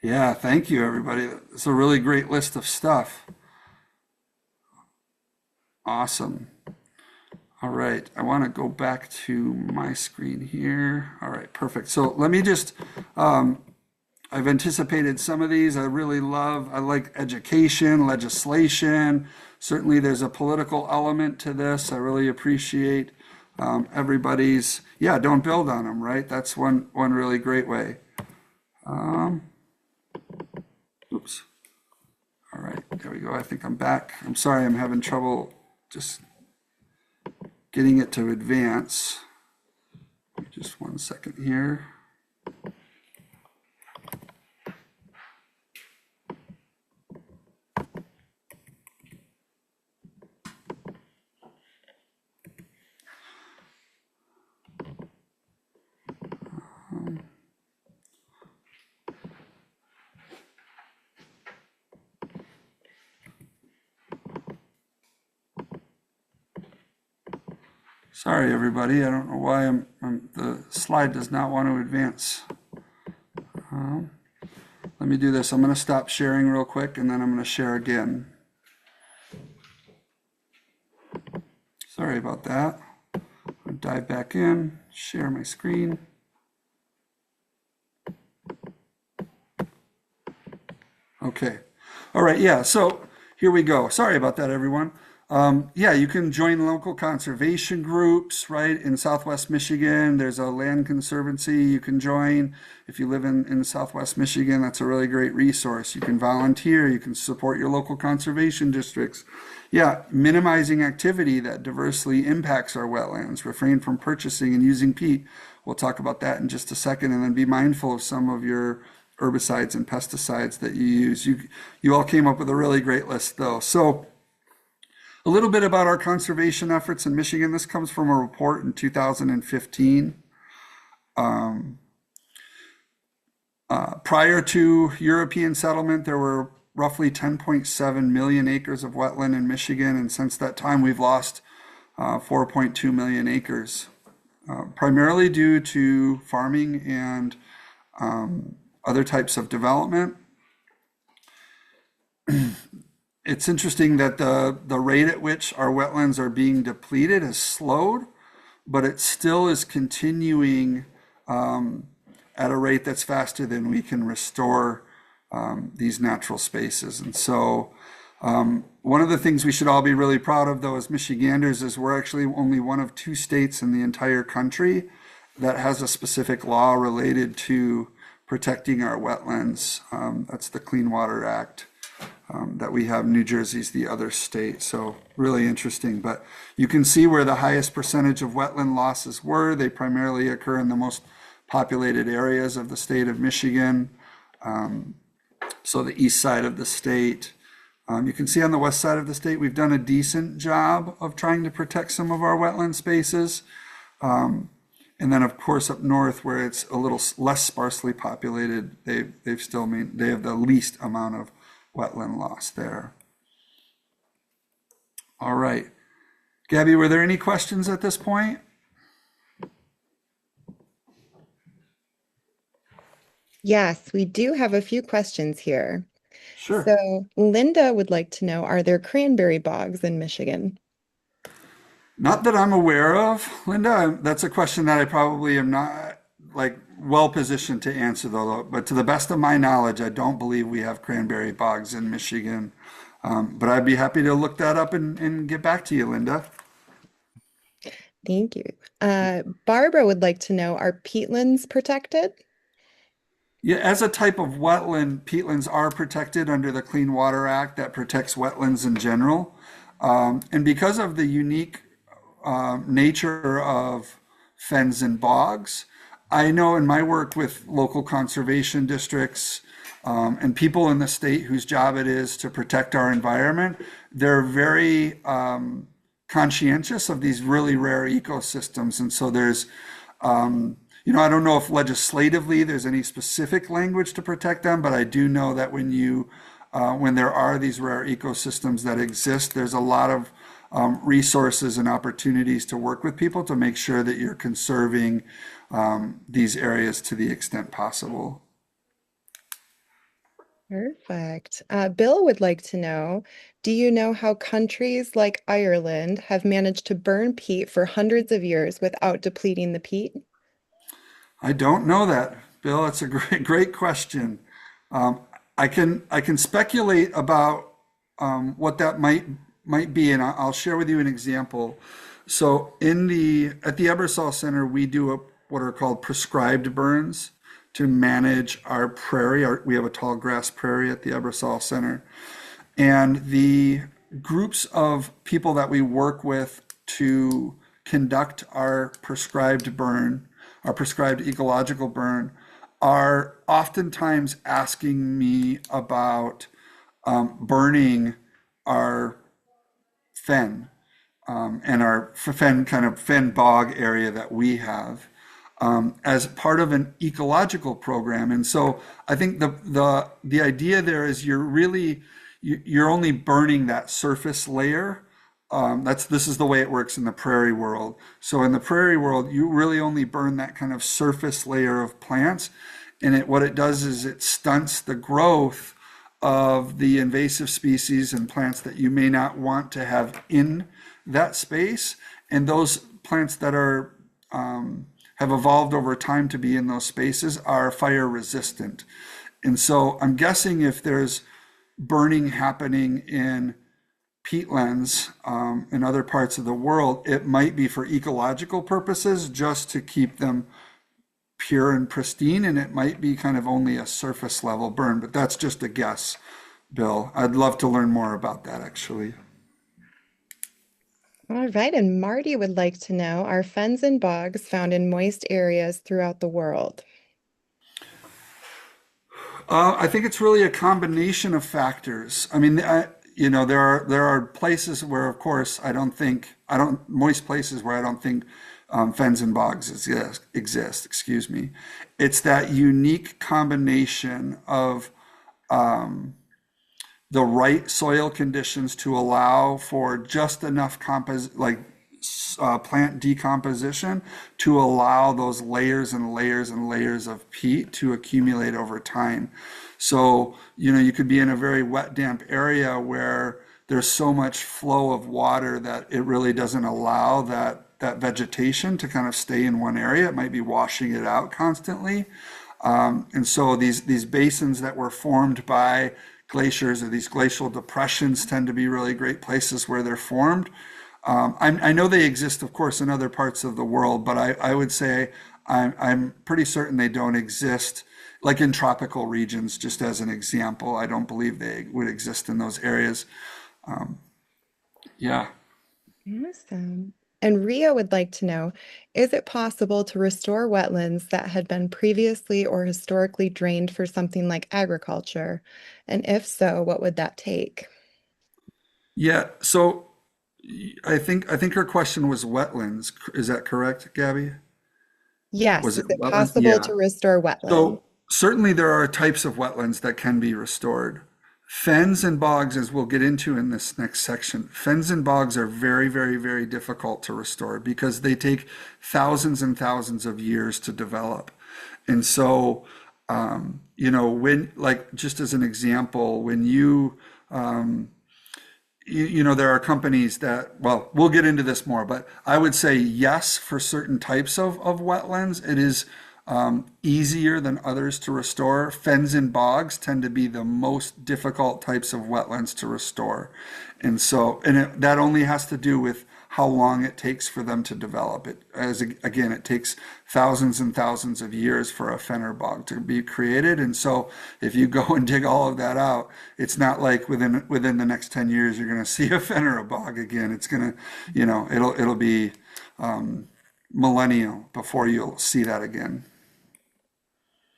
Yeah, thank you, everybody. It's a really great list of stuff. Awesome. All right, I want to go back to my screen here. All right, perfect. So let me just, I've anticipated some of these. I like education, legislation. Certainly there's a political element to this. I really appreciate everybody's, yeah, don't build on them, right? That's one really great way. Oops. All right, there we go. I think I'm back. I'm sorry, I'm having trouble just getting it to advance. Just 1 second here. Sorry, everybody. I don't know why the slide does not want to advance. Let me do this. I'm going to stop sharing real quick, and then I'm going to share again. Sorry about that. I'll dive back in, share my screen. Okay. All right. Yeah. So here we go. Sorry about that, everyone. Yeah, you can join local conservation groups, right? In Southwest Michigan, there's a land conservancy you can join. If you live in Southwest Michigan, that's a really great resource. You can volunteer, you can support your local conservation districts. Yeah, minimizing activity that diversely impacts our wetlands, refrain from purchasing and using peat. We'll talk about that in just a second, and then be mindful of some of your herbicides and pesticides that you use. You all came up with a really great list though. So a little bit about our conservation efforts in Michigan. This comes from a report in 2015. Prior to European settlement, there were roughly 10.7 million acres of wetland in Michigan, and since that time we've lost 4.2 million acres, primarily due to farming and other types of development. It's interesting that the rate at which our wetlands are being depleted has slowed, but it still is continuing at a rate that's faster than we can restore these natural spaces. And so one of the things we should all be really proud of, though, as Michiganders, is we're actually only one of 2 states in the entire country that has a specific law related to protecting our wetlands. That's the Clean Water Act that we have. New Jersey's the other state, so really interesting. But you can see where the highest percentage of wetland losses were. They primarily occur in the most populated areas of the state of Michigan. So the east side of the state. You can see on the west side of the state, we've done a decent job of trying to protect some of our wetland spaces. And then, of course, up north, where it's a little less sparsely populated, they have the least amount of wetland loss there. All right. Gabby, were there any questions at this point? Yes, we do have a few questions here. Sure. So Linda would like to know, are there cranberry bogs in Michigan? Not that I'm aware of, Linda. That's a question that I probably am not well positioned to answer, though. But to the best of my knowledge, I don't believe we have cranberry bogs in Michigan. But I'd be happy to look that up and get back to you, Linda. Thank you. Barbara would like to know, are peatlands protected? Yeah, as a type of wetland, peatlands are protected under the Clean Water Act that protects wetlands in general. And because of the unique nature of fens and bogs, I know in my work with local conservation districts and people in the state whose job it is to protect our environment, they're very conscientious of these really rare ecosystems. And so there's I don't know if legislatively there's any specific language to protect them, but I do know that when there are these rare ecosystems that exist, there's a lot of resources and opportunities to work with people to make sure that you're conserving these areas to the extent possible. Perfect. Bill would like to know, do you know how countries like Ireland have managed to burn peat for hundreds of years without depleting the peat? I don't know that, Bill. It's a great question. I can speculate about what that might be, and I'll share with you an example. So at the Ebersole Center, we do what are called prescribed burns to manage our prairie. We have a tall grass prairie at the Ebersole Center, and the groups of people that we work with to conduct our prescribed ecological burn, are oftentimes asking me about burning our fen and our fen bog area that we have as part of an ecological program. And so I think the idea there is you're only burning that surface layer. This is the way it works in the prairie world. So in the prairie world, you really only burn that kind of surface layer of plants. And what it does is it stunts the growth of the invasive species and plants that you may not want to have in that space. And those plants that have evolved over time to be in those spaces are fire resistant. And so I'm guessing if there's burning happening in peatlands in other parts of the world, it might be for ecological purposes, just to keep them pure and pristine, and it might be kind of only a surface level burn, but that's just a guess, Bill. I'd love to learn more about that, actually. All right, and Marty would like to know, are fens and bogs found in moist areas throughout the world? I think it's really a combination of factors. I mean, there are places where, of course, moist places where I don't think fens and bogs exist. Excuse me. It's that unique combination of the right soil conditions to allow for just enough plant decomposition to allow those layers and layers and layers of peat to accumulate over time. So, you could be in a very wet, damp area where there's so much flow of water that it really doesn't allow that vegetation to kind of stay in one area. It might be washing it out constantly. And so these basins that were formed by glaciers, or these glacial depressions, tend to be really great places where they're formed. I know they exist, of course, in other parts of the world, but I would say I'm pretty certain they don't exist like in tropical regions, just as an example. I don't believe they would exist in those areas. Um, yeah. Awesome. And Ria would like to know, is it possible to restore wetlands that had been previously or historically drained for something like agriculture? And if so, what would that take? Yeah. So I think her question was wetlands. Is that correct, Gabby? Yes, Was is it it wetlands? possible Yeah. to restore wetlands? So certainly there are types of wetlands that can be restored. Fens and bogs, as we'll get into in this next section, fens and bogs are very, very, very difficult to restore because they take thousands and thousands of years to develop. And so, when, like, just as an example, when there are companies that, well, we'll get into this more, but I would say yes, for certain types of wetlands, it is easier than others to restore. Fens and bogs tend to be the most difficult types of wetlands to restore. And so, that only has to do with how long it takes for them to develop. Again, it takes thousands and thousands of years for a fen or bog to be created. And so if you go and dig all of that out, it's not like within the next 10 years you're going to see a fen or a bog again. It's going to, it'll be millennial before you'll see that again.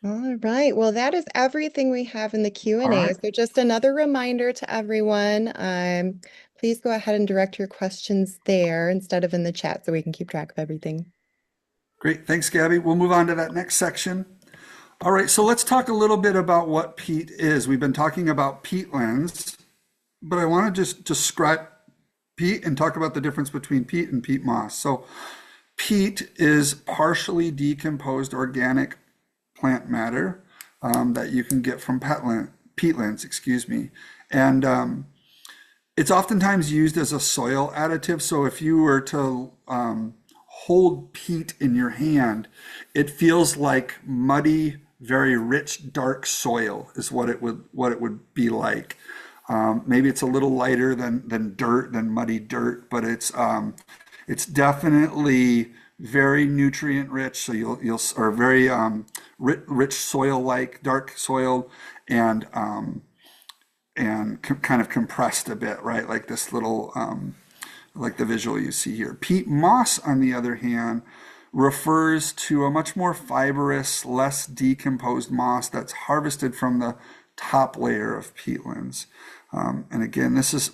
All right. Well, that is everything we have in the All Q&A. right. So just another reminder to everyone, please go ahead and direct your questions there instead of in the chat so we can keep track of everything. Great. Thanks, Gabby. We'll move on to that next section. All right. So let's talk a little bit about what peat is. We've been talking about peatlands, but I want to just describe peat and talk about the difference between peat and peat moss. So peat is partially decomposed organic plant matter that you can get from peatlands, excuse me. And it's oftentimes used as a soil additive. So if you were to hold peat in your hand, it feels like muddy, very rich, dark soil is what it would be like. Maybe it's a little lighter than dirt, than muddy dirt, but it's definitely very nutrient rich. So you'll or very rich soil, like dark soil, and kind of compressed a bit, right? Like this little like the visual you see here. Peat moss, on the other hand, refers to a much more fibrous, less decomposed moss that's harvested from the top layer of peatlands. And again, this is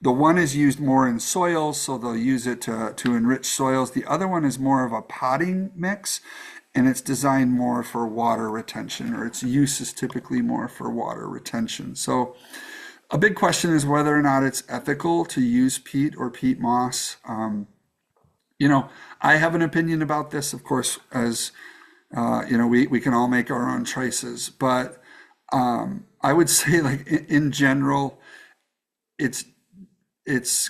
the one is used more in soils, so they'll use it to enrich soils. The other one is more of a potting mix, and it's designed more for water retention, or its use is typically more for water retention. So a big question is whether or not it's ethical to use peat or peat moss. I have an opinion about this, of course, as we can all make our own choices, but I would say, like, in general, it's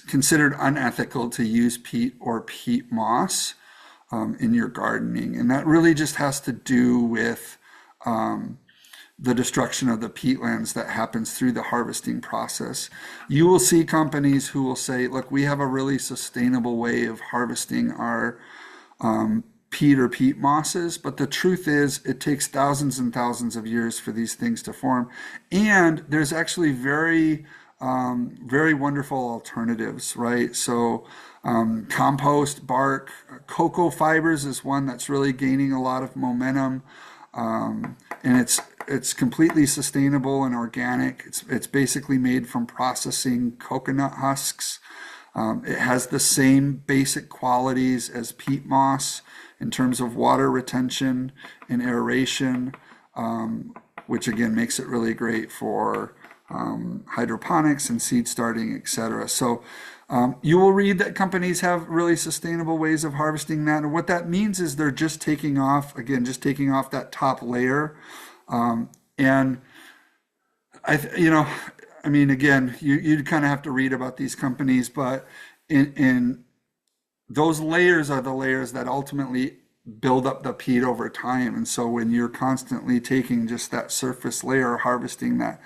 considered unethical to use peat or peat moss in your gardening. And that really just has to do with the destruction of the peatlands that happens through the harvesting process. You will see companies who will say, look, we have a really sustainable way of harvesting our peat or peat mosses, but the truth is it takes thousands and thousands of years for these things to form. And there's actually very wonderful alternatives, right? So compost, bark, cocoa fibers is one that's really gaining a lot of momentum. And it's completely sustainable and organic. It's basically made from processing coconut husks. It has the same basic qualities as peat moss in terms of water retention and aeration, which again makes it really great for hydroponics and seed starting, etc. So you will read that companies have really sustainable ways of harvesting that. And what that means is they're just taking off that top layer. And again, you kind of have to read about these companies, but in those layers are the layers that ultimately build up the peat over time. And so when you're constantly taking just that surface layer, harvesting that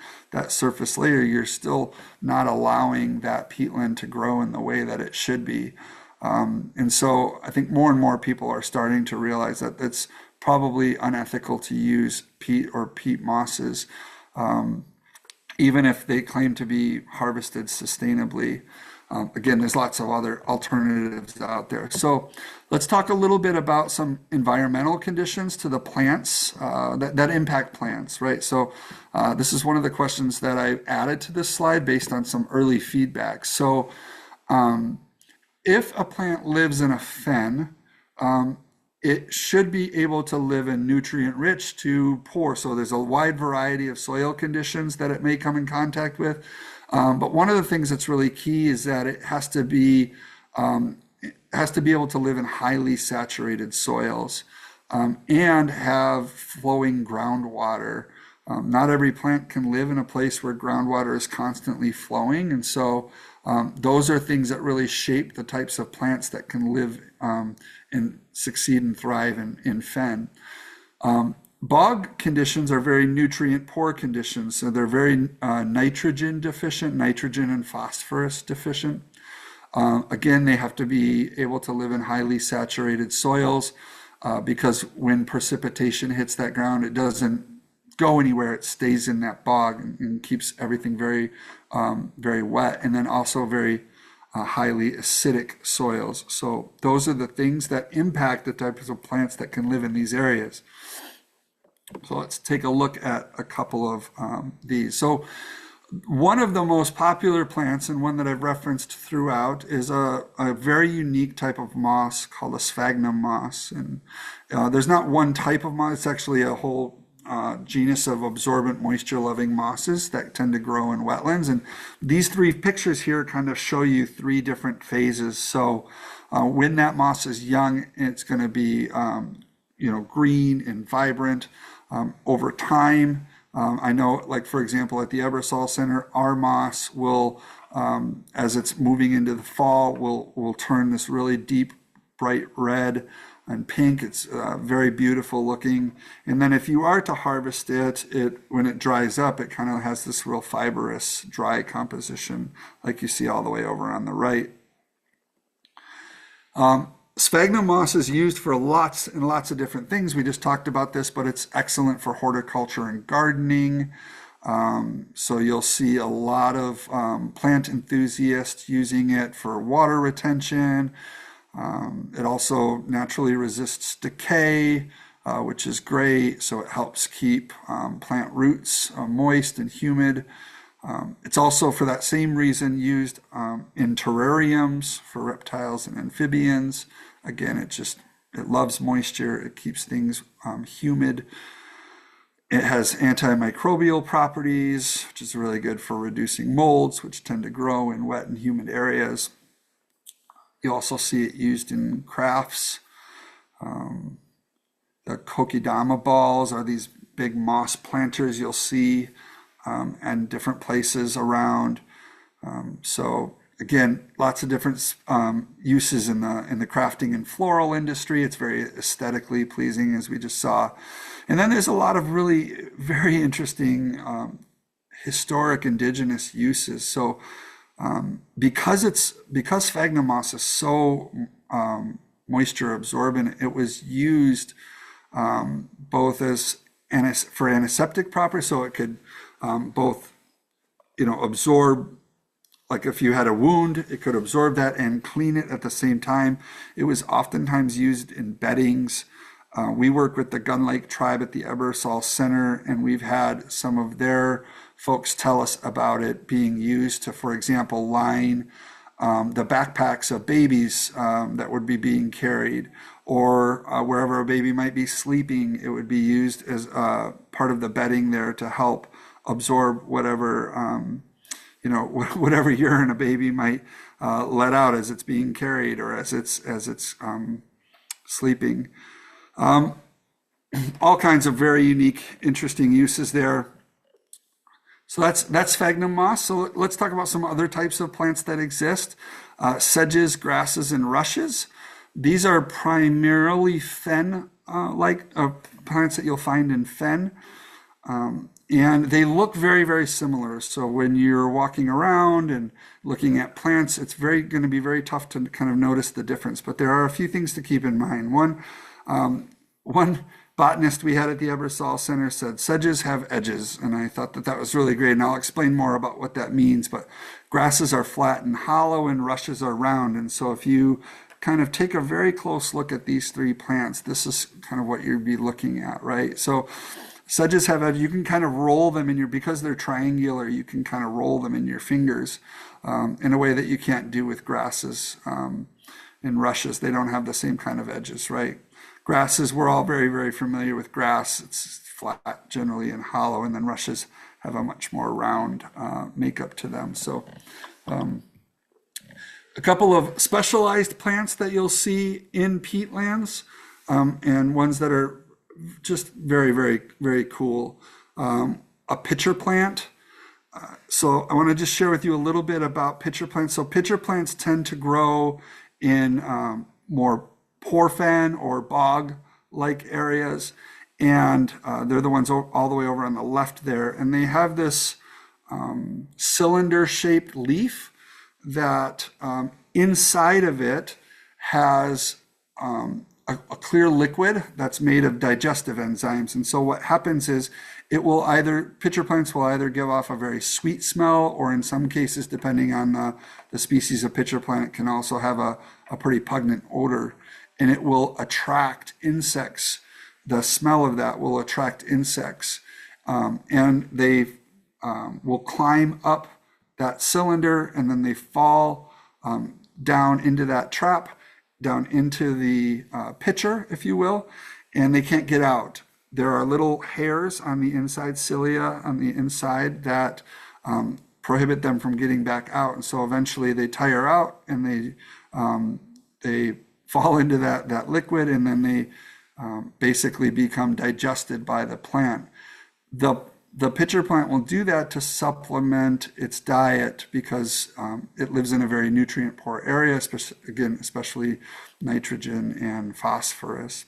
surface layer, you're still not allowing that peatland to grow in the way that it should be. And so I think more and more people are starting to realize that it's probably unethical to use peat or peat mosses, even if they claim to be harvested sustainably. Again, there's lots of other alternatives out there. So let's talk a little bit about some environmental conditions to the plants that impact plants, right? So this is one of the questions that I added to this slide based on some early feedback. So if a plant lives in a fen, it should be able to live in nutrient-rich to poor. So there's a wide variety of soil conditions that it may come in contact with. But one of the things that's really key is that it has to be able to live in highly saturated soils and have flowing groundwater. Not every plant can live in a place where groundwater is constantly flowing, and so those are things that really shape the types of plants that can live and succeed and thrive in fen. Bog conditions are very nutrient poor conditions, so they're very nitrogen deficient, nitrogen and phosphorus deficient. Again, they have to be able to live in highly saturated soils because when precipitation hits that ground, it doesn't go anywhere. It stays in that bog and keeps everything very, very wet, and then also very highly acidic soils. So those are the things that impact the types of plants that can live in these areas. So let's take a look at a couple of these. So one of the most popular plants, and one that I've referenced throughout, is a very unique type of moss called a sphagnum moss. And there's not one type of moss, it's actually a whole genus of absorbent moisture-loving mosses that tend to grow in wetlands. And these three pictures here kind of show you three different phases. So when that moss is young, it's going to be green and vibrant. Over time, I know, like for example, at the Ebersole Center, our moss will, as it's moving into the fall, will turn this really deep, bright red and pink. It's very beautiful looking. And then if you are to harvest it, when it dries up, it kind of has this real fibrous, dry composition, like you see all the way over on the right. Sphagnum moss is used for lots and lots of different things. We just talked about this, but it's excellent for horticulture and gardening. So you'll see a lot of plant enthusiasts using it for water retention. It also naturally resists decay, which is great. So it helps keep plant roots moist and humid. It's also, for that same reason, used in terrariums for reptiles and amphibians. Again, it loves moisture. It keeps things humid. It has antimicrobial properties, which is really good for reducing molds, which tend to grow in wet and humid areas. You also see it used in crafts. The kokedama balls are these big moss planters you'll see and different places around. So again, lots of different uses in the crafting and floral industry. It's very aesthetically pleasing, as we just saw. And then there's a lot of really very interesting historic indigenous uses. So because sphagnum moss is so moisture absorbent, it was used both for antiseptic properties, so it could both absorb, like if you had a wound, it could absorb that and clean it at the same time. It was oftentimes used in beddings. We work with the Gun Lake tribe at the Ebersole Center, and we've had some of their folks tell us about it being used to, for example, line the backpacks of babies that would be being carried, or wherever a baby might be sleeping, it would be used as part of the bedding there to help absorb whatever whatever urine a baby might let out as it's being carried or as it's sleeping. All kinds of very unique, interesting uses there. So that's sphagnum moss. So let's talk about some other types of plants that exist. Sedges, grasses, and rushes. These are primarily fen like plants that you'll find in fen. And they look very, very similar. So when you're walking around and looking at plants, it's going to be very tough to kind of notice the difference. But there are a few things to keep in mind. One botanist we had at the Ebersole Center said, sedges have edges. And I thought that was really great. And I'll explain more about what that means. But grasses are flat and hollow and rushes are round. And so if you kind of take a very close look at these three plants, this is kind of what you'd be looking at, right? So sedges have edges. You can kind of roll them because they're triangular, you can kind of roll them in your fingers in a way that you can't do with grasses and rushes. They don't have the same kind of edges, right? Grasses, we're all very, very familiar with grass. It's flat generally and hollow, and then rushes have a much more round makeup to them. So a couple of specialized plants that you'll see in peatlands and ones that are just very, very, very cool. A pitcher plant. So I want to just share with you a little bit about pitcher plants. So pitcher plants tend to grow in more porphyrin or bog-like areas. And they're the ones all the way over on the left there. And they have this cylinder-shaped leaf that inside of it has a clear liquid that's made of digestive enzymes. And so what happens is pitcher plants will either give off a very sweet smell, or in some cases, depending on the species of pitcher plant, it can also have a pretty pungent odor, and it will attract insects. The smell of that will attract insects, and they will climb up that cylinder, and then they fall down into that trap, down into the pitcher, if you will, and they can't get out. There are little hairs on the inside, cilia on the inside, that prohibit them from getting back out. And so eventually they tire out, and they fall into that liquid, and then they basically become digested by the plant. The pitcher plant will do that to supplement its diet because it lives in a very nutrient poor area, especially nitrogen and phosphorus.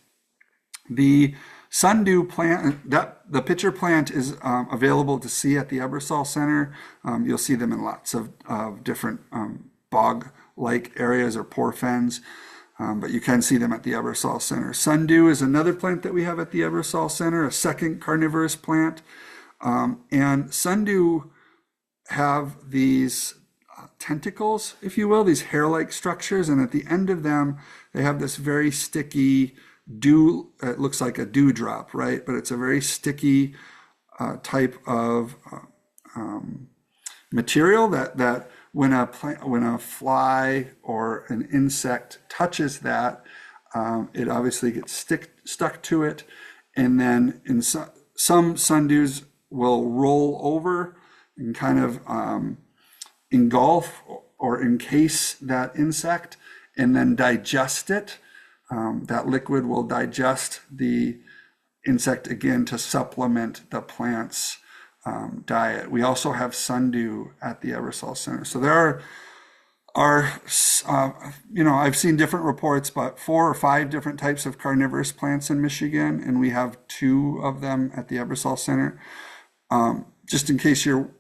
The sundew plant, the pitcher plant is available to see at the Ebersole Center. You'll see them in lots of different bog-like areas or porphyrins. But you can see them at the Ebersole Center. Sundew is another plant that we have at the Ebersole Center, a second carnivorous plant. And sundew have these tentacles, if you will, these hair-like structures, and at the end of them, they have this very sticky dew. It looks like a dewdrop, right? But it's a very sticky type of material that when a fly or an insect touches that, it obviously gets stuck to it, and then in some sundews will roll over and kind of engulf or encase that insect and then digest it. That liquid will digest the insect again to supplement the plant's diet. We also have sundew at the Ebersole Center. So there are I've seen different reports, but 4 or 5 different types of carnivorous plants in Michigan, and we have 2 of them at the Ebersole Center. Just in case you're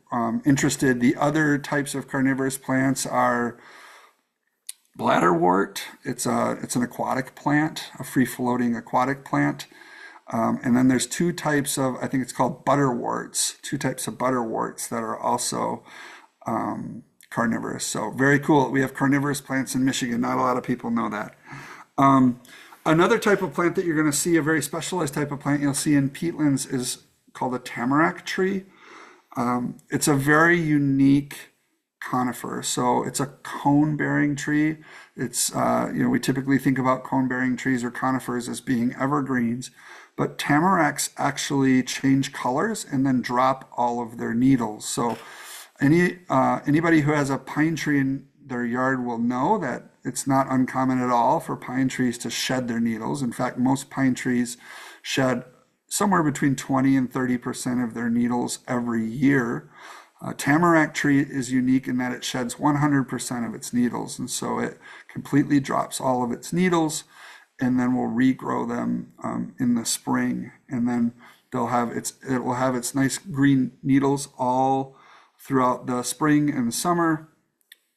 interested, the other types of carnivorous plants are bladderwort. It's an aquatic plant, a free-floating aquatic plant. And then there's 2 types of, I think it's called butterworts, 2 types of butterworts that are also carnivorous. So very cool. We have carnivorous plants in Michigan. Not a lot of people know that. Another type of plant that you're going to see, a very specialized type of plant you'll see in peatlands, is called a tamarack tree. It's a very unique conifer. So it's a cone-bearing tree. It's, we typically think about cone-bearing trees or conifers as being evergreens, but tamaracks actually change colors and then drop all of their needles. So anybody who has a pine tree in their yard will know that it's not uncommon at all for pine trees to shed their needles. In fact, most pine trees shed somewhere between 20 and 30% of their needles every year. Tamarack tree is unique in that it sheds 100% of its needles, and so it completely drops all of its needles and then will regrow them in the spring. And then it will have its nice green needles all throughout the spring and summer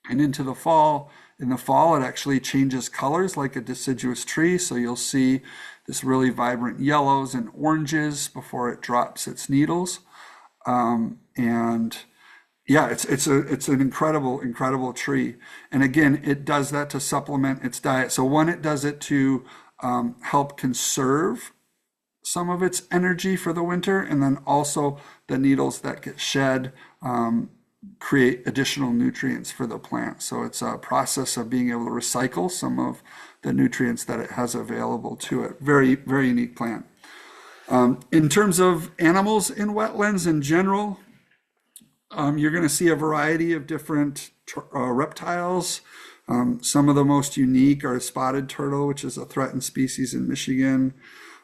and into the fall. In the fall, it actually changes colors like a deciduous tree. So you'll see this really vibrant yellows and oranges before it drops its needles. And yeah, it's an incredible tree. And again, it does that to supplement its diet. So one, it does it to help conserve some of its energy for the winter, and then also the needles that get shed create additional nutrients for the plant. So it's a process of being able to recycle some of the nutrients that it has available to it. Very, very unique plant. In terms of animals in wetlands in general, you're going to see a variety of different reptiles. Some of the most unique are spotted turtle, which is a threatened species in Michigan,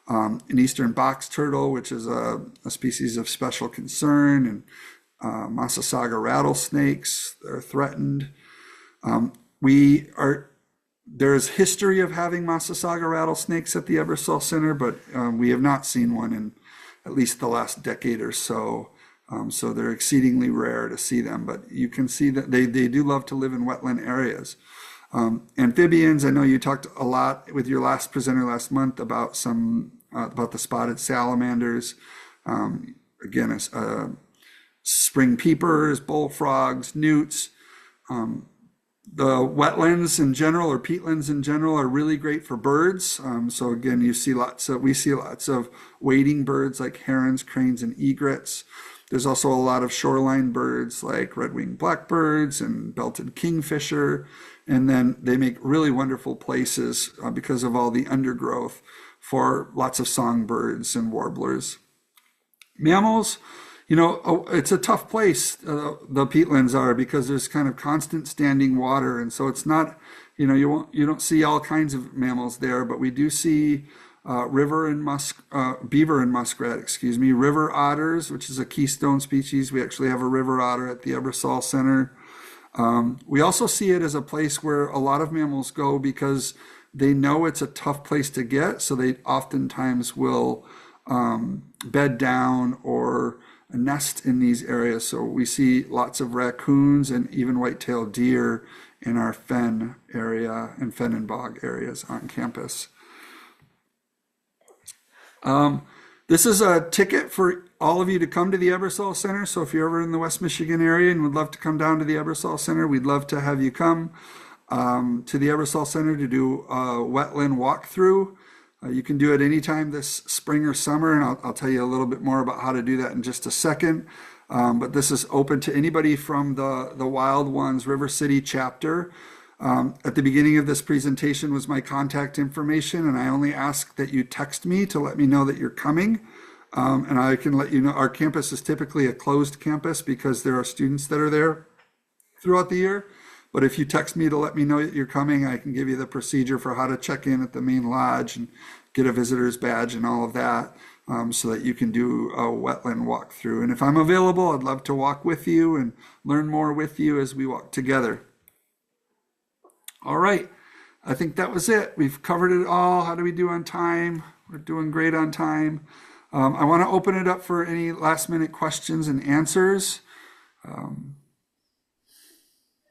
an eastern box turtle, which is a species of special concern, and Massasauga rattlesnakes, they're threatened. There's history of having Massasauga rattlesnakes at the Ebersole Center, but we have not seen one in at least the last decade or so. So they're exceedingly rare to see them, but you can see that they do love to live in wetland areas. Amphibians, I know you talked a lot with your last presenter last month about about the spotted salamanders. Again, spring peepers, bullfrogs, newts. The wetlands in general, or peatlands in general, are really great for birds. So again, we see lots of wading birds like herons, cranes, and egrets. There's also a lot of shoreline birds like red-winged blackbirds and belted kingfisher. And then they make really wonderful places because of all the undergrowth for lots of songbirds and warblers. Mammals, it's a tough place, the peatlands are, because there's kind of constant standing water. And so it's not, you don't see all kinds of mammals there, but we do see beaver and muskrat, river otters, which is a keystone species. We actually have a river otter at the Ebersole Center. We also see it as a place where a lot of mammals go because they know it's a tough place to get, so they oftentimes will bed down or nest in these areas. So we see lots of raccoons and even white-tailed deer in our fen area and fen and bog areas on campus. This is a ticket for all of you to come to the Ebersole Center. So if you're ever in the West Michigan area and would love to come down to the Ebersole Center, we'd love to have you come to the Ebersole Center to do a wetland walkthrough. You can do it anytime this spring or summer, and I'll tell you a little bit more about how to do that in just a second. But this is open to anybody from the Wild Ones River City chapter. At the beginning of this presentation was my contact information, and I only ask that you text me to let me know that you're coming. And I can let you know our campus is typically a closed campus because there are students that are there throughout the year. But if you text me to let me know that you're coming, I can give you the procedure for how to check in at the main lodge and get a visitor's badge and all of that, so that you can do a wetland walkthrough. And if I'm available, I'd love to walk with you and learn more with you as we walk together. All right, I think that was it. We've covered it all. How do we do on time? We're doing great on time. I want to open it up for any last minute questions and answers.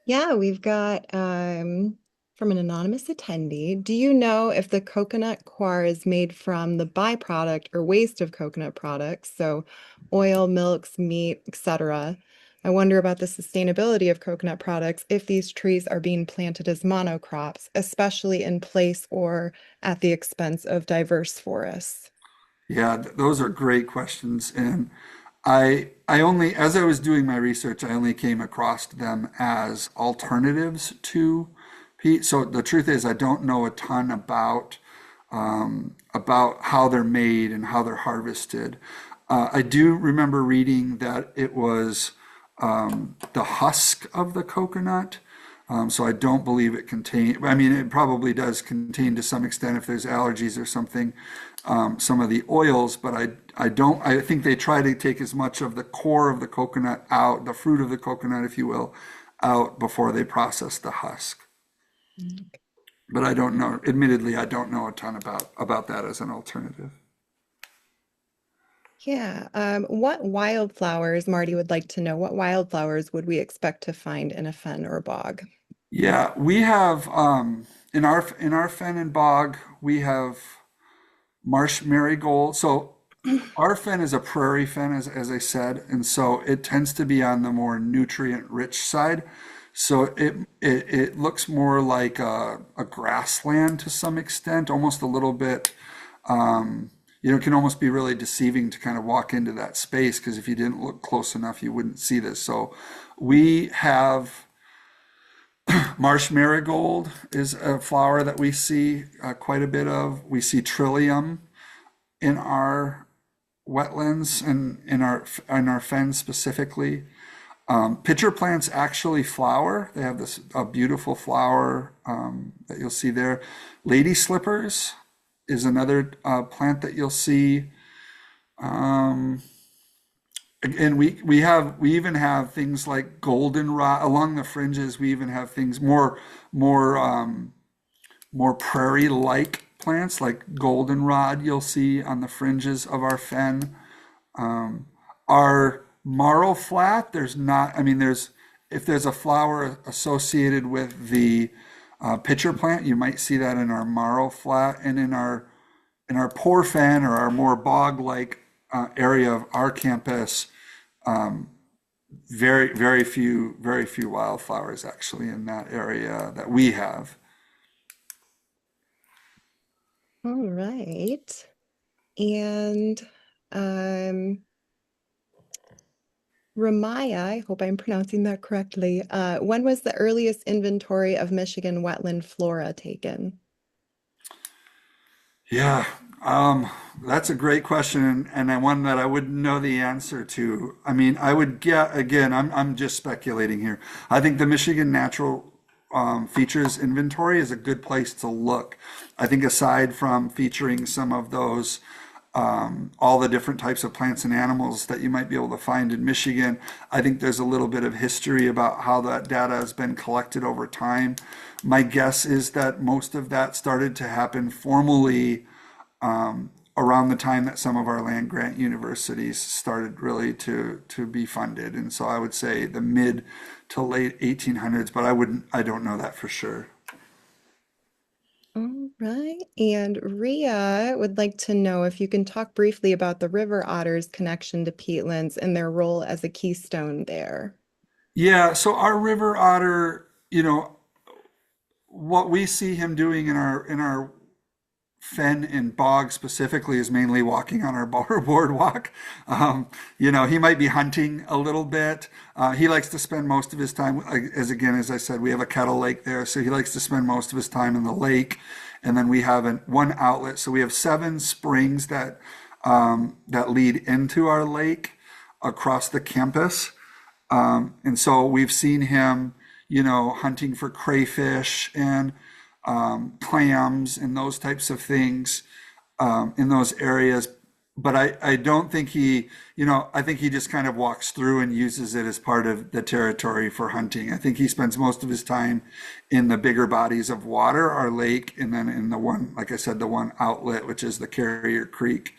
Yeah, we've got from an anonymous attendee. Do you know if the coconut coir is made from the byproduct or waste of coconut products, so oil, milks, meat, etc.? I wonder about the sustainability of coconut products if these trees are being planted as monocrops, especially in place or at the expense of diverse forests. Yeah, those are great questions. And as I was doing my research, I only came across them as alternatives to peat. So the truth is, I don't know a ton about how they're made and how they're harvested. I do remember reading that it was the husk of the coconut. So I don't believe it it probably does contain to some extent if there's allergies or something, some of the oils, but I think they try to take as much of the core of the coconut out, the fruit of the coconut, if you will, out before they process the husk. But I don't know, admittedly, I don't know a ton about that as an alternative. Yeah. What wildflowers, Marty would like to know, what wildflowers would we expect to find in a fen or bog? Yeah, we have in our fen and bog, we have marsh marigold. So our fen is a prairie fen, as I said, and so it tends to be on the more nutrient rich side. So it looks more like a grassland to some extent, almost a little bit. It can almost be really deceiving to kind of walk into that space because if you didn't look close enough, you wouldn't see this. So we have marsh marigold is a flower that we see quite a bit of. We see trillium in our wetlands and in our fens specifically. Pitcher plants actually flower. They have this a beautiful flower that you'll see there. Lady slippers is another plant that you'll see. Um, and we even have things like goldenrod along the fringes. We even have things more prairie-like plants like goldenrod you'll see on the fringes of our fen. Our marl flat, there's not, I mean, if there's a flower associated with the pitcher plant, you might see that in our marl flat and in our poor fen or our more bog-like area of our campus. Very few wildflowers actually in that area that we have. All right. And um, Ramaya, I hope I'm pronouncing that correctly. When was the earliest inventory of Michigan wetland flora taken? Yeah, that's a great question and one that I wouldn't know the answer to. I mean, I would get again. I'm just speculating here. I think the Michigan Natural Features Inventory is a good place to look. I think aside from featuring some of those, all the different types of plants and animals that you might be able to find in Michigan, I think there's a little bit of history about how that data has been collected over time. My guess is that most of that started to happen formally around the time that some of our land grant universities started really to be funded. And so I would say the mid to late 1800s, but I don't know that for sure. All right. And Ria would like to know if you can talk briefly about the river otter's connection to peatlands and their role as a keystone there. Yeah, so our river otter, what we see him doing in our fen and bog specifically is mainly walking on our boardwalk. He might be hunting a little bit. He likes to spend most of his time, as I said, we have a kettle lake there, so he likes to spend most of his time in the lake. And then we have one outlet, so we have 7 springs that lead into our lake across the campus. And so we've seen him, hunting for crayfish and clams and those types of things in those areas. But I don't think I think he just kind of walks through and uses it as part of the territory for hunting. I think he spends most of his time in the bigger bodies of water, our lake, and then in the one, like I said, the one outlet, which is the Carrier Creek.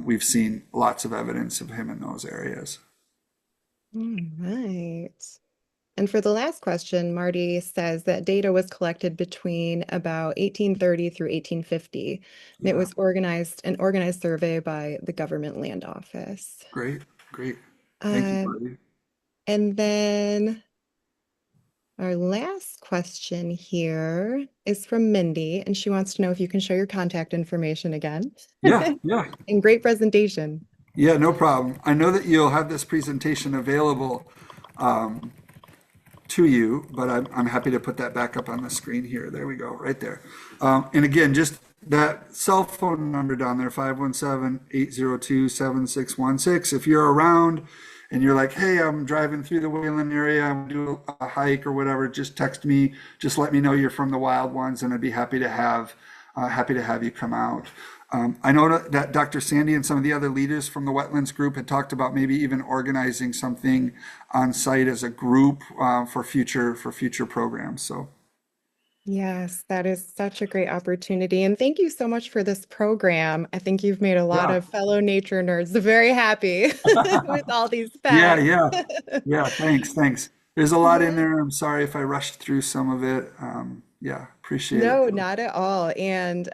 We've seen lots of evidence of him in those areas. All right. And for the last question, Marty says that data was collected between about 1830 through 1850. And it Yeah, was an organized survey by the Government Land Office. great, great. Thank you, Um, Marty. and then our last question here is from Mindy, and she wants to know if you can show your contact information again. Yeah, yeah. And great presentation. Yeah, no problem. I know that you'll have this presentation available to you, but I'm happy to put that back up on the screen here. There we go, right there. And again, just that cell phone number down there, 517-802-7616. If you're around and you're like, hey, I'm driving through the Wayland area, I'm doing a hike or whatever, just text me. Just let me know you're from the Wild Ones, and I'd be happy to have you come out. I know that Dr. Sandy and some of the other leaders from the wetlands group had talked about maybe even organizing something on site as a group for future programs. So Yes, that is such a great opportunity. And thank you so much for this program. I think you've made a lot Yeah. of fellow nature nerds very happy with all these Yeah, facts. yeah, yeah. Thanks. There's a lot in Yeah. there. I'm sorry if I rushed through some of it. Yeah, appreciate it No, though. not at all. And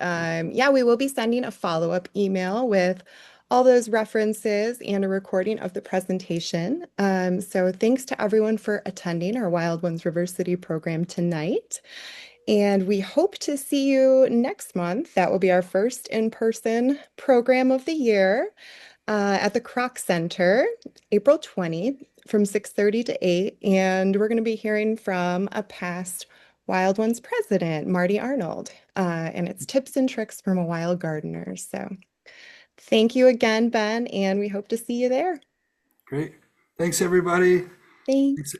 yeah, we will be sending a follow-up email with all those references and a recording of the presentation. So thanks to everyone for attending our Wild Ones River City program tonight. And we hope to see you next month. That will be our first in-person program of the year at the Kroc Center, April 20th from 6:30 to 8. And we're going to be hearing from a past Wild Ones president, Marty Arnold, and it's tips and tricks from a wild gardener. So thank you again, Ben, and we hope to see you there. Great. Thanks, everybody. Thanks. Thanks.